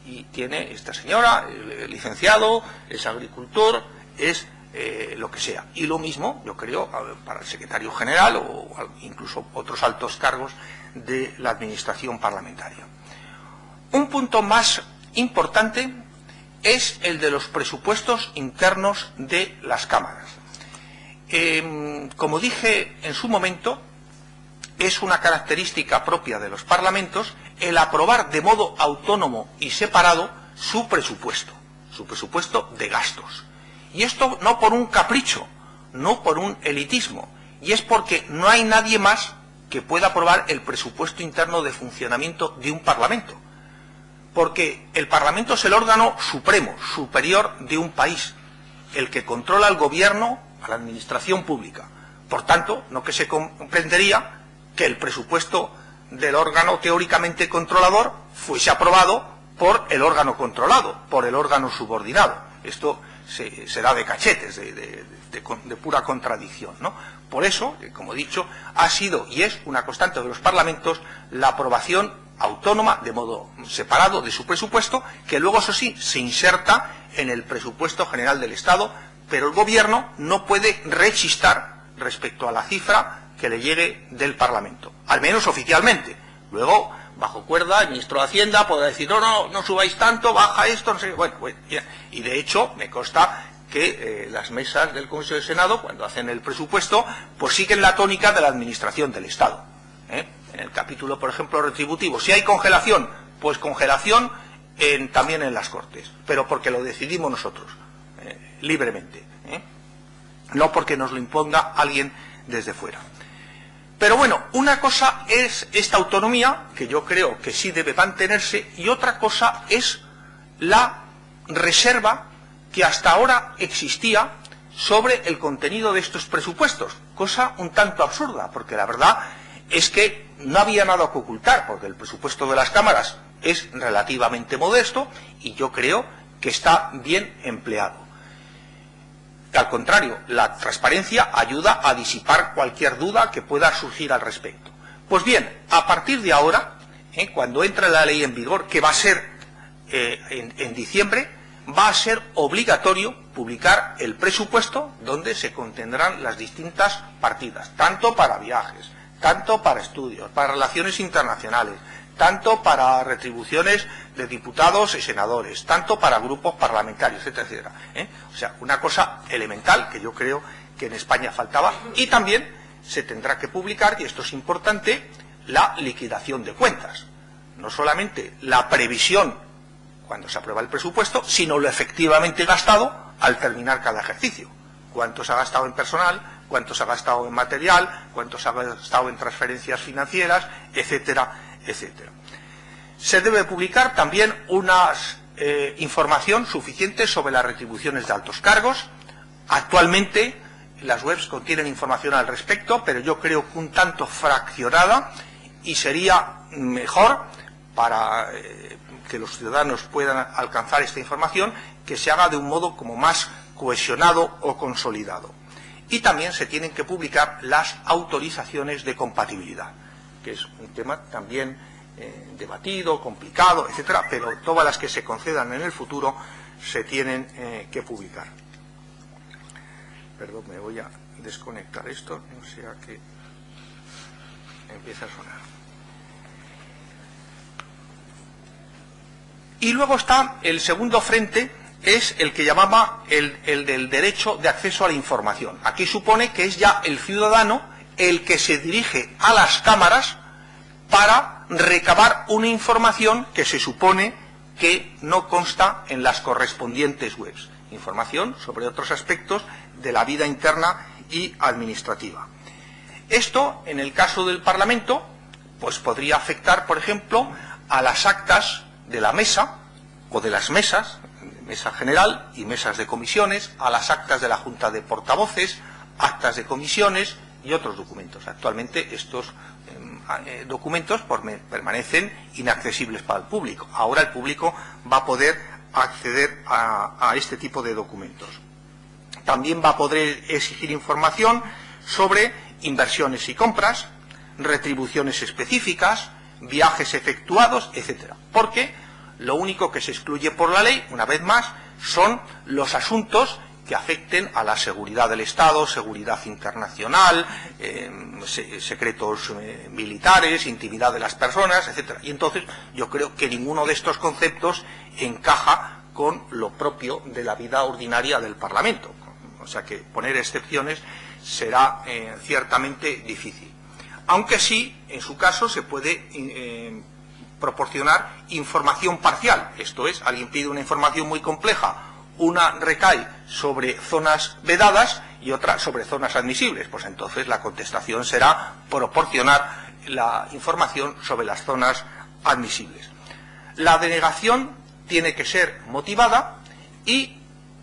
y tiene esta señora, licenciado, es agricultor, es lo que sea. Y lo mismo, yo creo, para el secretario general o incluso otros altos cargos de la administración parlamentaria. Un punto más importante es el de los presupuestos internos de las cámaras. Como dije en su momento, es una característica propia de los parlamentos el aprobar de modo autónomo y separado su presupuesto de gastos. Y esto no por un capricho, no por un elitismo, y es porque no hay nadie más que pueda aprobar el presupuesto interno de funcionamiento de un parlamento. Porque el Parlamento es el órgano supremo, superior de un país, el que controla al gobierno, a la administración pública. Por tanto, no que se comprendería que el presupuesto del órgano teóricamente controlador fuese aprobado por el órgano controlado, por el órgano subordinado. Esto será de cachetes, de pura contradicción, ¿no? Por eso, como he dicho, ha sido y es una constante de los parlamentos la aprobación autónoma, de modo separado de su presupuesto, que luego, eso sí, se inserta en el presupuesto general del Estado, pero el Gobierno no puede rechistar respecto a la cifra que le llegue del Parlamento, al menos oficialmente. Luego, bajo cuerda, el ministro de Hacienda podrá decir: no subáis tanto, baja esto, no sé. Bueno, y de hecho me consta que las mesas del Congreso y del Senado, cuando hacen el presupuesto, pues siguen la tónica de la administración del Estado. En el capítulo, por ejemplo, retributivo, si hay congelación, pues congelación también en las Cortes, pero porque lo decidimos nosotros, libremente, no porque nos lo imponga alguien desde fuera. Pero bueno, una cosa es esta autonomía, que yo creo que sí debe mantenerse, y otra cosa es la reserva que hasta ahora existía sobre el contenido de estos presupuestos, cosa un tanto absurda, porque la verdad es que no había nada que ocultar, porque el presupuesto de las cámaras es relativamente modesto, y yo creo que está bien empleado. Al contrario, la transparencia ayuda a disipar cualquier duda que pueda surgir al respecto. Pues bien, a partir de ahora, cuando entre la ley en vigor, que va a ser en diciembre, va a ser obligatorio publicar el presupuesto donde se contendrán las distintas partidas, tanto para viajes, tanto para estudios, para relaciones internacionales, tanto para retribuciones de diputados y senadores, tanto para grupos parlamentarios, etcétera, etcétera. O sea, una cosa elemental que yo creo que en España faltaba. Y también se tendrá que publicar, y esto es importante, la liquidación de cuentas. No solamente la previsión cuando se aprueba el presupuesto, sino lo efectivamente gastado al terminar cada ejercicio. Cuánto se ha gastado en personal, cuánto se ha gastado en material, cuánto se ha gastado en transferencias financieras, etcétera, etcétera. Se debe publicar también una información suficiente sobre las retribuciones de altos cargos. Actualmente las webs contienen información al respecto, pero yo creo que un tanto fraccionada, y sería mejor para que los ciudadanos puedan alcanzar esta información que se haga de un modo como más cohesionado o consolidado. Y también se tienen que publicar las autorizaciones de compatibilidad, que es un tema también debatido, complicado, etcétera, pero todas las que se concedan en el futuro se tienen que publicar. Perdón, me voy a desconectar esto, no sea que empiece a sonar. Y luego está el segundo frente, es el que llamaba el del derecho de acceso a la información. Aquí supone que es ya el ciudadano el que se dirige a las cámaras para recabar una información que se supone que no consta en las correspondientes webs. Información sobre otros aspectos de la vida interna y administrativa. Esto, en el caso del Parlamento, pues podría afectar, por ejemplo, a las actas de la mesa o de las mesas, mesa general y mesas de comisiones, a las actas de la Junta de Portavoces, actas de comisiones y otros documentos. Actualmente estos documentos permanecen inaccesibles para el público. Ahora el público va a poder acceder a este tipo de documentos. También va a poder exigir información sobre inversiones y compras, retribuciones específicas, viajes efectuados, etcétera. Porque lo único que se excluye por la ley, una vez más, son los asuntos que afecten a la seguridad del Estado, seguridad internacional, secretos militares, intimidad de las personas, etcétera. Y entonces yo creo que ninguno de estos conceptos encaja con lo propio de la vida ordinaria del Parlamento. O sea que poner excepciones será ciertamente difícil. Aunque sí, en su caso, se puede proporcionar información parcial. Esto es, alguien pide una información muy compleja, una recae sobre zonas vedadas y otra sobre zonas admisibles. Pues entonces la contestación será proporcionar la información sobre las zonas admisibles. La denegación tiene que ser motivada y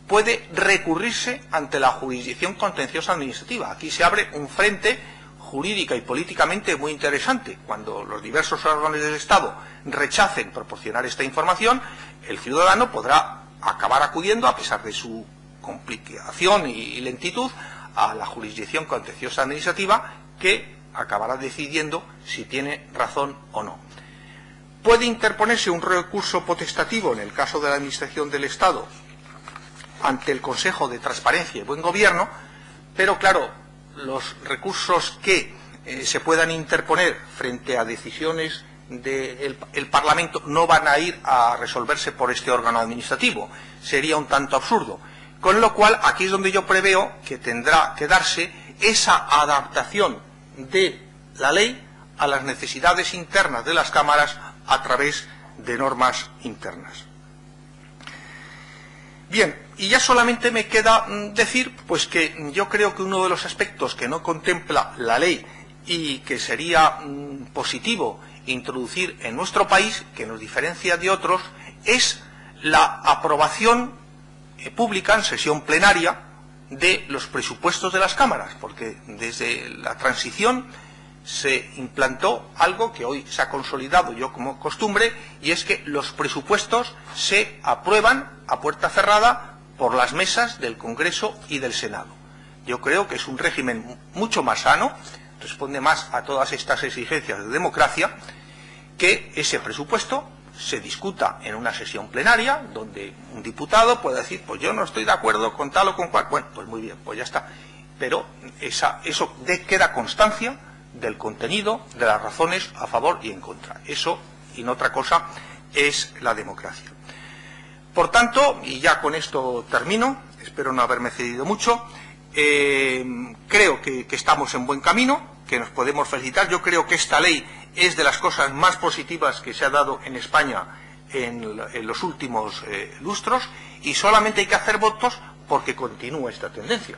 puede recurrirse ante la jurisdicción contenciosa administrativa. Aquí se abre un frente jurídica y políticamente muy interesante. Cuando los diversos órganos del Estado rechacen proporcionar esta información, el ciudadano podrá acabar acudiendo, a pesar de su complicación y lentitud, a la jurisdicción contenciosa administrativa, que acabará decidiendo si tiene razón o no. Puede interponerse un recurso potestativo en el caso de la Administración del Estado ante el Consejo de Transparencia y Buen Gobierno, pero claro, los recursos que se puedan interponer frente a decisiones del Parlamento no van a ir a resolverse por este órgano administrativo. Sería un tanto absurdo. Con lo cual, aquí es donde yo preveo que tendrá que darse esa adaptación de la ley a las necesidades internas de las cámaras a través de normas internas. Bien, y ya solamente me queda decir pues que yo creo que uno de los aspectos que no contempla la ley y que sería positivo introducir en nuestro país, que nos diferencia de otros, es la aprobación pública en sesión plenaria de los presupuestos de las cámaras, porque desde la transición se implantó algo que hoy se ha consolidado yo como costumbre, y es que los presupuestos se aprueban a puerta cerrada por las mesas del Congreso y del Senado. Yo creo que es un régimen mucho más sano, responde más a todas estas exigencias de democracia, que ese presupuesto se discuta en una sesión plenaria donde un diputado puede decir, pues yo no estoy de acuerdo con tal o con cual. Bueno, pues muy bien, pues ya está. Pero eso queda constancia del contenido, de las razones a favor y en contra. Eso, y no otra cosa, es la democracia. Por tanto, y ya con esto termino, espero no haberme cedido mucho, creo que estamos en buen camino, que nos podemos felicitar. Yo creo que esta ley es de las cosas más positivas que se ha dado en España en los últimos lustros, y solamente hay que hacer votos porque continúa esta tendencia.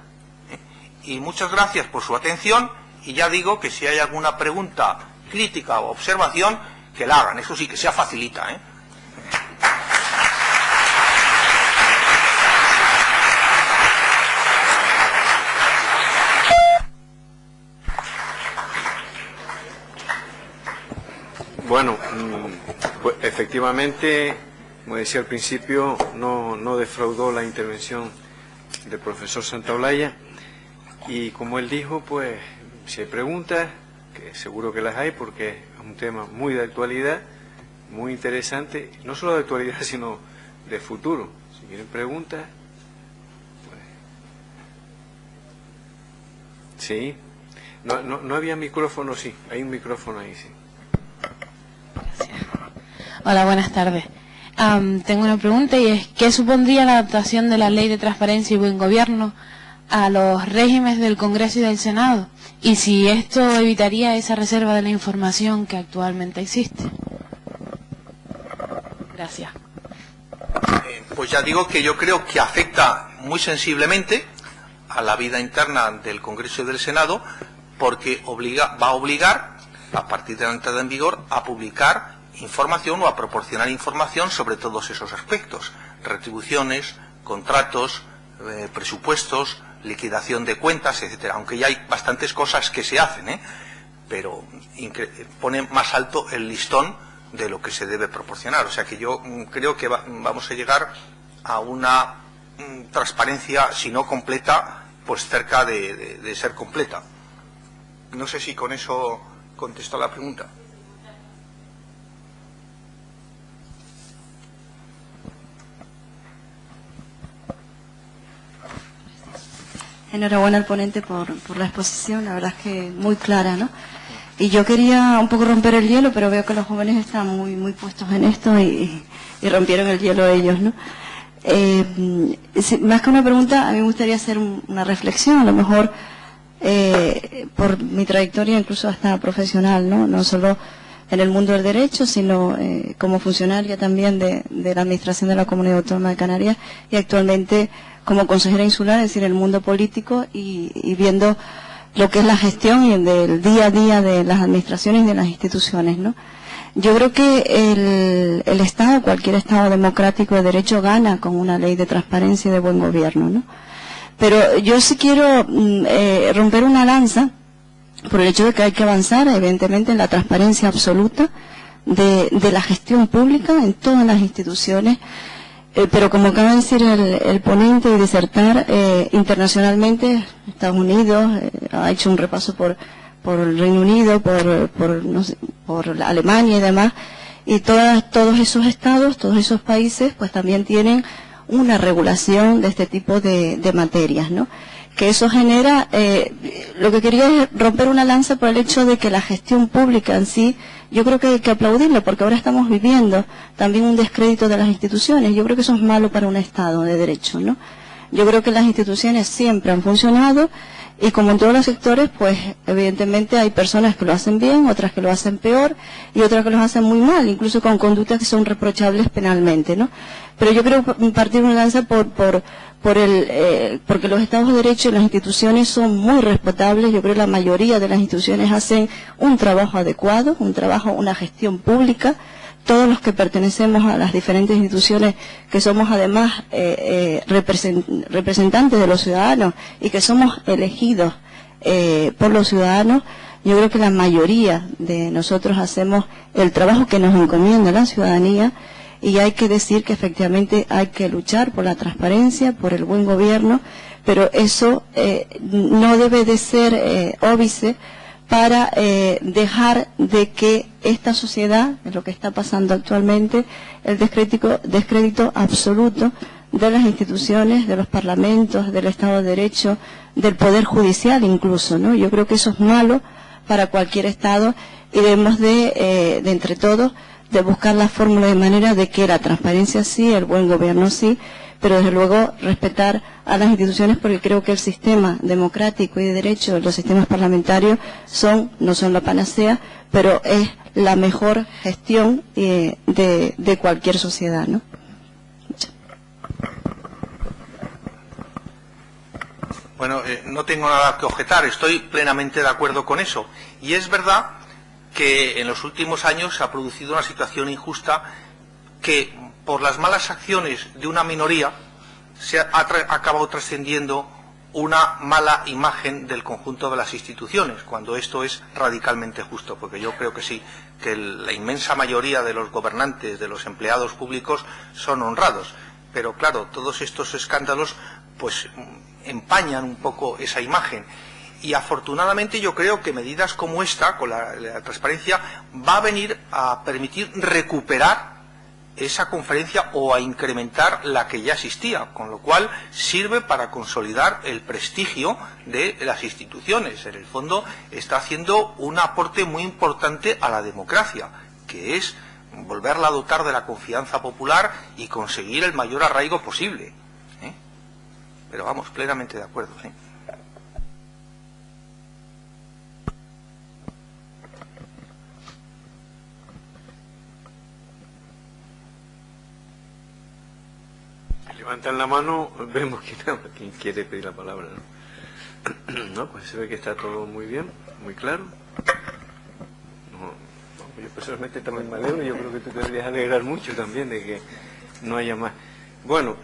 Y muchas gracias por su atención, y ya digo que si hay alguna pregunta, crítica o observación, que la hagan. Eso sí, que sea facilita, ¿eh? Bueno, pues efectivamente, como decía al principio, no defraudó la intervención del profesor Santaolalla, y como él dijo, pues si hay preguntas, que seguro que las hay, porque es un tema muy de actualidad, muy interesante, no solo de actualidad, sino de futuro. Si tienen preguntas, pues... Sí, no había micrófono, sí, hay un micrófono ahí, sí. Gracias. Hola, buenas tardes. Tengo una pregunta, y es, ¿qué supondría la adaptación de la Ley de Transparencia y Buen Gobierno a los regímenes del Congreso y del Senado? Y si esto evitaría esa reserva de la información que actualmente existe. Gracias. Pues ya digo que yo creo que afecta muy sensiblemente a la vida interna del Congreso y del Senado, porque va a obligar, a partir de la entrada en vigor, a publicar información o a proporcionar información sobre todos esos aspectos: retribuciones, contratos, presupuestos, liquidación de cuentas, etcétera. Aunque ya hay bastantes cosas que se hacen, pero pone más alto el listón de lo que se debe proporcionar. O sea que yo creo que vamos a llegar a una transparencia, si no completa, pues cerca de ser completa. No sé si con eso contesto la pregunta. Enhorabuena al ponente por la exposición, la verdad es que muy clara, ¿no? Y yo quería un poco romper el hielo, pero veo que los jóvenes están muy puestos en esto y rompieron el hielo ellos, ¿no? Más que una pregunta, a mí me gustaría hacer una reflexión, a lo mejor por mi trayectoria incluso hasta profesional, ¿no? No solo en el mundo del derecho, sino como funcionaria también de la Administración de la Comunidad Autónoma de Canarias, y actualmente como consejera insular, es decir, el mundo político, y viendo lo que es la gestión y del día a día de las administraciones y de las instituciones, ¿no? Yo creo que el Estado, cualquier Estado democrático de derecho, gana con una ley de transparencia y de buen gobierno, ¿no? Pero yo sí quiero romper una lanza por el hecho de que hay que avanzar, evidentemente, en la transparencia absoluta de la gestión pública en todas las instituciones. Pero como acaba de decir el ponente y disertar, internacionalmente, Estados Unidos ha hecho un repaso por el Reino Unido, por Alemania y demás, y todos esos estados, todos esos países, pues también tienen una regulación de este tipo de materias, ¿no? Que eso genera, lo que quería es romper una lanza por el hecho de que la gestión pública en sí, yo creo que hay que aplaudirlo, porque ahora estamos viviendo también un descrédito de las instituciones. Yo creo que eso es malo para un Estado de derecho, ¿no? Yo creo que las instituciones siempre han funcionado, y como en todos los sectores, pues evidentemente hay personas que lo hacen bien, otras que lo hacen peor, y otras que lo hacen muy mal, incluso con conductas que son reprochables penalmente, ¿no? Pero yo creo partir una lanza porque los Estados de Derecho y las instituciones son muy respetables. Yo creo que la mayoría de las instituciones hacen un trabajo adecuado, una gestión pública. Todos los que pertenecemos a las diferentes instituciones, que somos además representantes de los ciudadanos y que somos elegidos por los ciudadanos, Yo creo que la mayoría de nosotros hacemos el trabajo que nos encomienda la ciudadanía, y hay que decir que efectivamente hay que luchar por la transparencia, por el buen gobierno, pero eso no debe de ser óbice para dejar de que esta sociedad, lo que está pasando actualmente, el descrédito absoluto de las instituciones, de los parlamentos, del Estado de Derecho, del Poder Judicial incluso, ¿no? Yo creo que eso es malo para cualquier Estado, y debemos de entre todos, de buscar la fórmula de manera de que la transparencia sí, el buen gobierno sí, pero desde luego respetar a las instituciones, porque creo que el sistema democrático y de derecho, los sistemas parlamentarios no son la panacea, pero es la mejor gestión de cualquier sociedad, ¿no? Bueno, no tengo nada que objetar, estoy plenamente de acuerdo con eso. Y es verdad que en los últimos años se ha producido una situación injusta que, por las malas acciones de una minoría, se ha acabado trascendiendo una mala imagen del conjunto de las instituciones, cuando esto es radicalmente justo, porque yo creo que sí, que la inmensa mayoría de los gobernantes, de los empleados públicos, son honrados. Pero claro, todos estos escándalos pues empañan un poco esa imagen. Y afortunadamente yo creo que medidas como esta, con la transparencia, va a venir a permitir recuperar esa conferencia o a incrementar la que ya existía, con lo cual sirve para consolidar el prestigio de las instituciones. En el fondo está haciendo un aporte muy importante a la democracia, que es volverla a dotar de la confianza popular y conseguir el mayor arraigo posible. Pero vamos, plenamente de acuerdo, ¿sí? Levantan la mano, vemos quién quiere pedir la palabra, ¿no? No, pues se ve que está todo muy bien, muy claro. No, yo personalmente también me alegro, yo creo que tú te deberías alegrar mucho también de que no haya más. Bueno,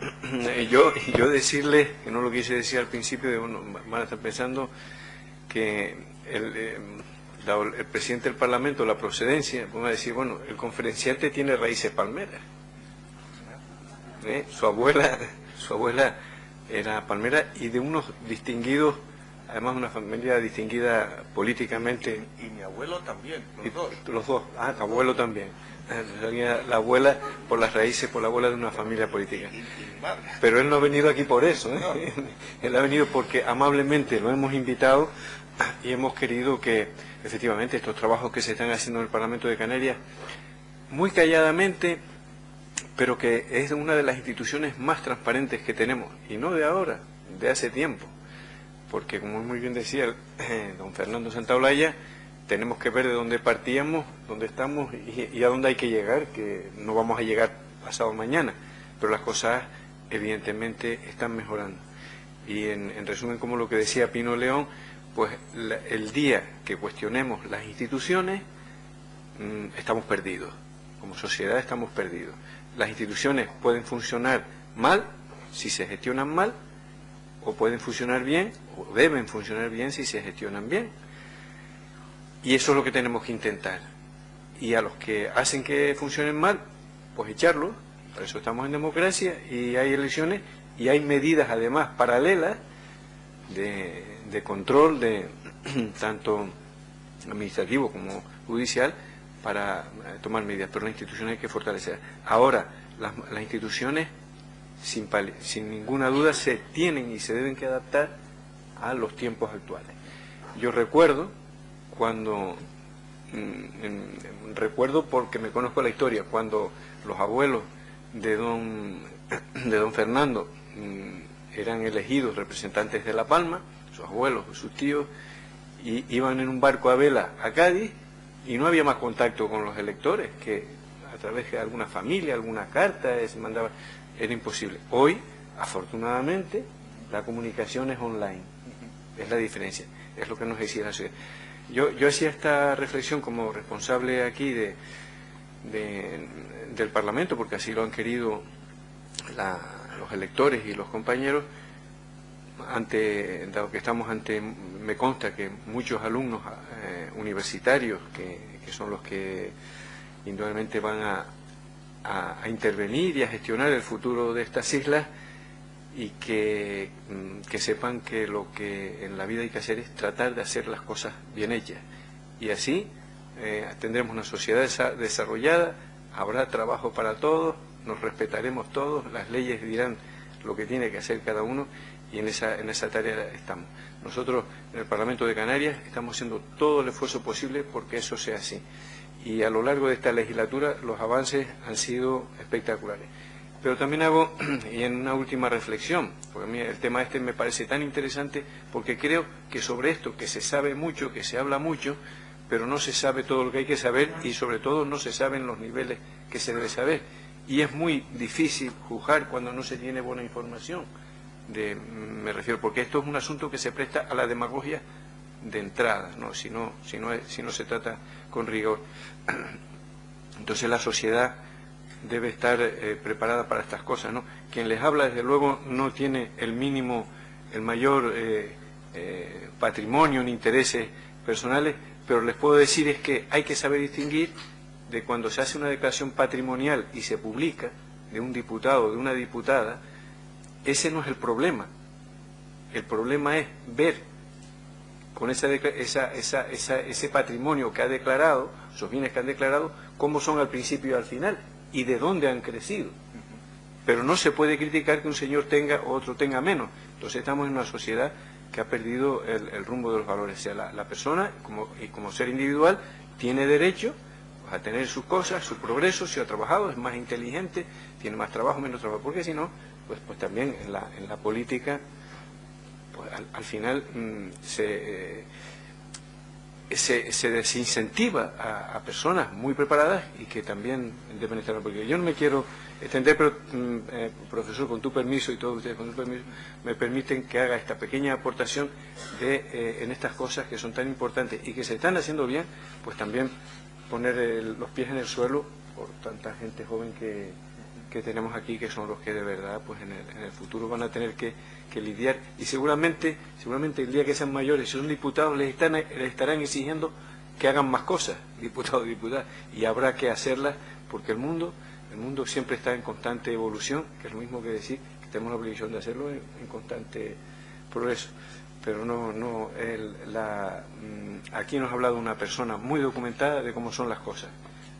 yo decirles, que no lo quise decir al principio, van a estar pensando que el presidente del Parlamento, la procedencia, vamos a decir, bueno, el conferenciante tiene raíces palmeras. Su abuela era palmera y de unos distinguidos, además una familia distinguida políticamente. Y mi abuelo también, los dos. Ah, tu abuelo también. La abuela por las raíces, por la abuela de una familia política. Pero él no ha venido aquí por eso, ¿eh? No. Él ha venido porque amablemente lo hemos invitado y hemos querido que efectivamente estos trabajos que se están haciendo en el Parlamento de Canarias, muy calladamente, pero que es una de las instituciones más transparentes que tenemos, y no de ahora, de hace tiempo, porque como muy bien decía don Fernando Santaolalla, tenemos que ver de dónde partíamos, dónde estamos y a dónde hay que llegar, que no vamos a llegar pasado mañana, pero las cosas evidentemente están mejorando. Y en resumen, como lo que decía Pino León, pues el día que cuestionemos las instituciones, estamos perdidos, como sociedad estamos perdidos. Las instituciones pueden funcionar mal si se gestionan mal, o pueden funcionar bien, o deben funcionar bien si se gestionan bien. Y eso es lo que tenemos que intentar. Y a los que hacen que funcionen mal, pues echarlos. Por eso estamos en democracia y hay elecciones y hay medidas además paralelas de control, de tanto administrativo como judicial, para tomar medidas, pero las instituciones hay que fortalecer. Ahora, las instituciones, sin ninguna duda, se tienen y se deben que adaptar a los tiempos actuales. Yo recuerdo recuerdo porque me conozco la historia, cuando los abuelos de don Fernando eran elegidos representantes de La Palma, sus abuelos, sus tíos, y iban en un barco a vela a Cádiz, y no había más contacto con los electores que a través de alguna familia, alguna carta, se mandaba, era imposible. Hoy, afortunadamente, la comunicación es online, es la diferencia, es lo que nos decía la sociedad. Yo hacía esta reflexión como responsable aquí del Parlamento, porque así lo han querido los electores y los compañeros, dado que estamos ante, me consta que muchos alumnos universitarios, que son los que indudablemente van a intervenir y a gestionar el futuro de estas islas, y que sepan que lo que en la vida hay que hacer es tratar de hacer las cosas bien hechas. Y así tendremos una sociedad desarrollada, habrá trabajo para todos, nos respetaremos todos, las leyes dirán lo que tiene que hacer cada uno, y en esa tarea estamos. Nosotros en el Parlamento de Canarias estamos haciendo todo el esfuerzo posible porque eso sea así. Y a lo largo de esta legislatura los avances han sido espectaculares. Pero también hago, y en una última reflexión, porque a mí el tema este me parece tan interesante, porque creo que sobre esto, que se sabe mucho, que se habla mucho, pero no se sabe todo lo que hay que saber, y sobre todo no se saben los niveles que se debe saber. Y es muy difícil juzgar cuando no se tiene buena información. Me refiero, porque esto es un asunto que se presta a la demagogia de entrada, ¿no? Si no se trata con rigor. Entonces la sociedad debe estar preparada para estas cosas, ¿no? Quien les habla, desde luego, no tiene el mayor patrimonio ni intereses personales, pero les puedo decir es que hay que saber distinguir de cuando se hace una declaración patrimonial y se publica de un diputado o de una diputada. Ese no es el problema. El problema es ver con ese patrimonio que ha declarado, esos bienes que han declarado, cómo son al principio y al final, y de dónde han crecido. Pero no se puede criticar que un señor tenga o otro tenga menos. Entonces estamos en una sociedad que ha perdido el rumbo de los valores. O sea, la persona, como ser individual, tiene derecho a tener sus cosas, su progreso, si ha trabajado, es más inteligente, tiene más trabajo, menos trabajo, porque si no, pues también en la política, pues al final se desincentiva a personas muy preparadas y que también deben estar en la política. Yo no me quiero extender, pero profesor, con tu permiso, y todos ustedes con tu permiso, me permiten que haga esta pequeña aportación en estas cosas que son tan importantes y que se están haciendo bien, pues también poner los pies en el suelo por tanta gente joven que tenemos aquí, que son los que de verdad pues en el futuro van a tener que lidiar, y seguramente el día que sean mayores, si son diputados, les estarán exigiendo que hagan más cosas, diputados, diputadas, y habrá que hacerlas, porque el mundo siempre está en constante evolución, que es lo mismo que decir que tenemos la obligación de hacerlo en constante progreso. Pero aquí nos ha hablado una persona muy documentada de cómo son las cosas.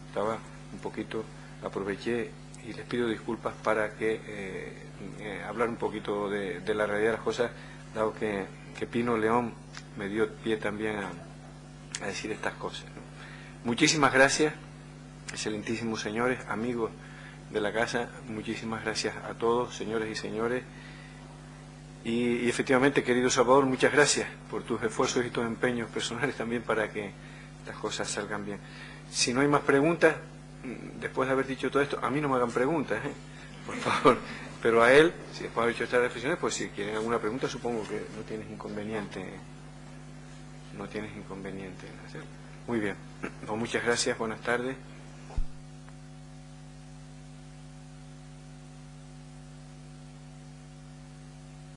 Estaba un poquito, aproveché y les pido disculpas para hablar un poquito de la realidad de las cosas, dado que Pino León me dio pie también a decir estas cosas, ¿no? Muchísimas gracias, excelentísimos señores, amigos de la casa, muchísimas gracias a todos, señores y señores. Y efectivamente, querido Salvador, muchas gracias por tus esfuerzos y tus empeños personales también para que estas cosas salgan bien. Si no hay más preguntas, después de haber dicho todo esto, a mí no me hagan preguntas, por favor, pero a él, si después de haber hecho estas reflexiones, pues si quieren alguna pregunta, supongo que no tienes inconveniente en hacerlo. Muy bien, pues muchas gracias, buenas tardes.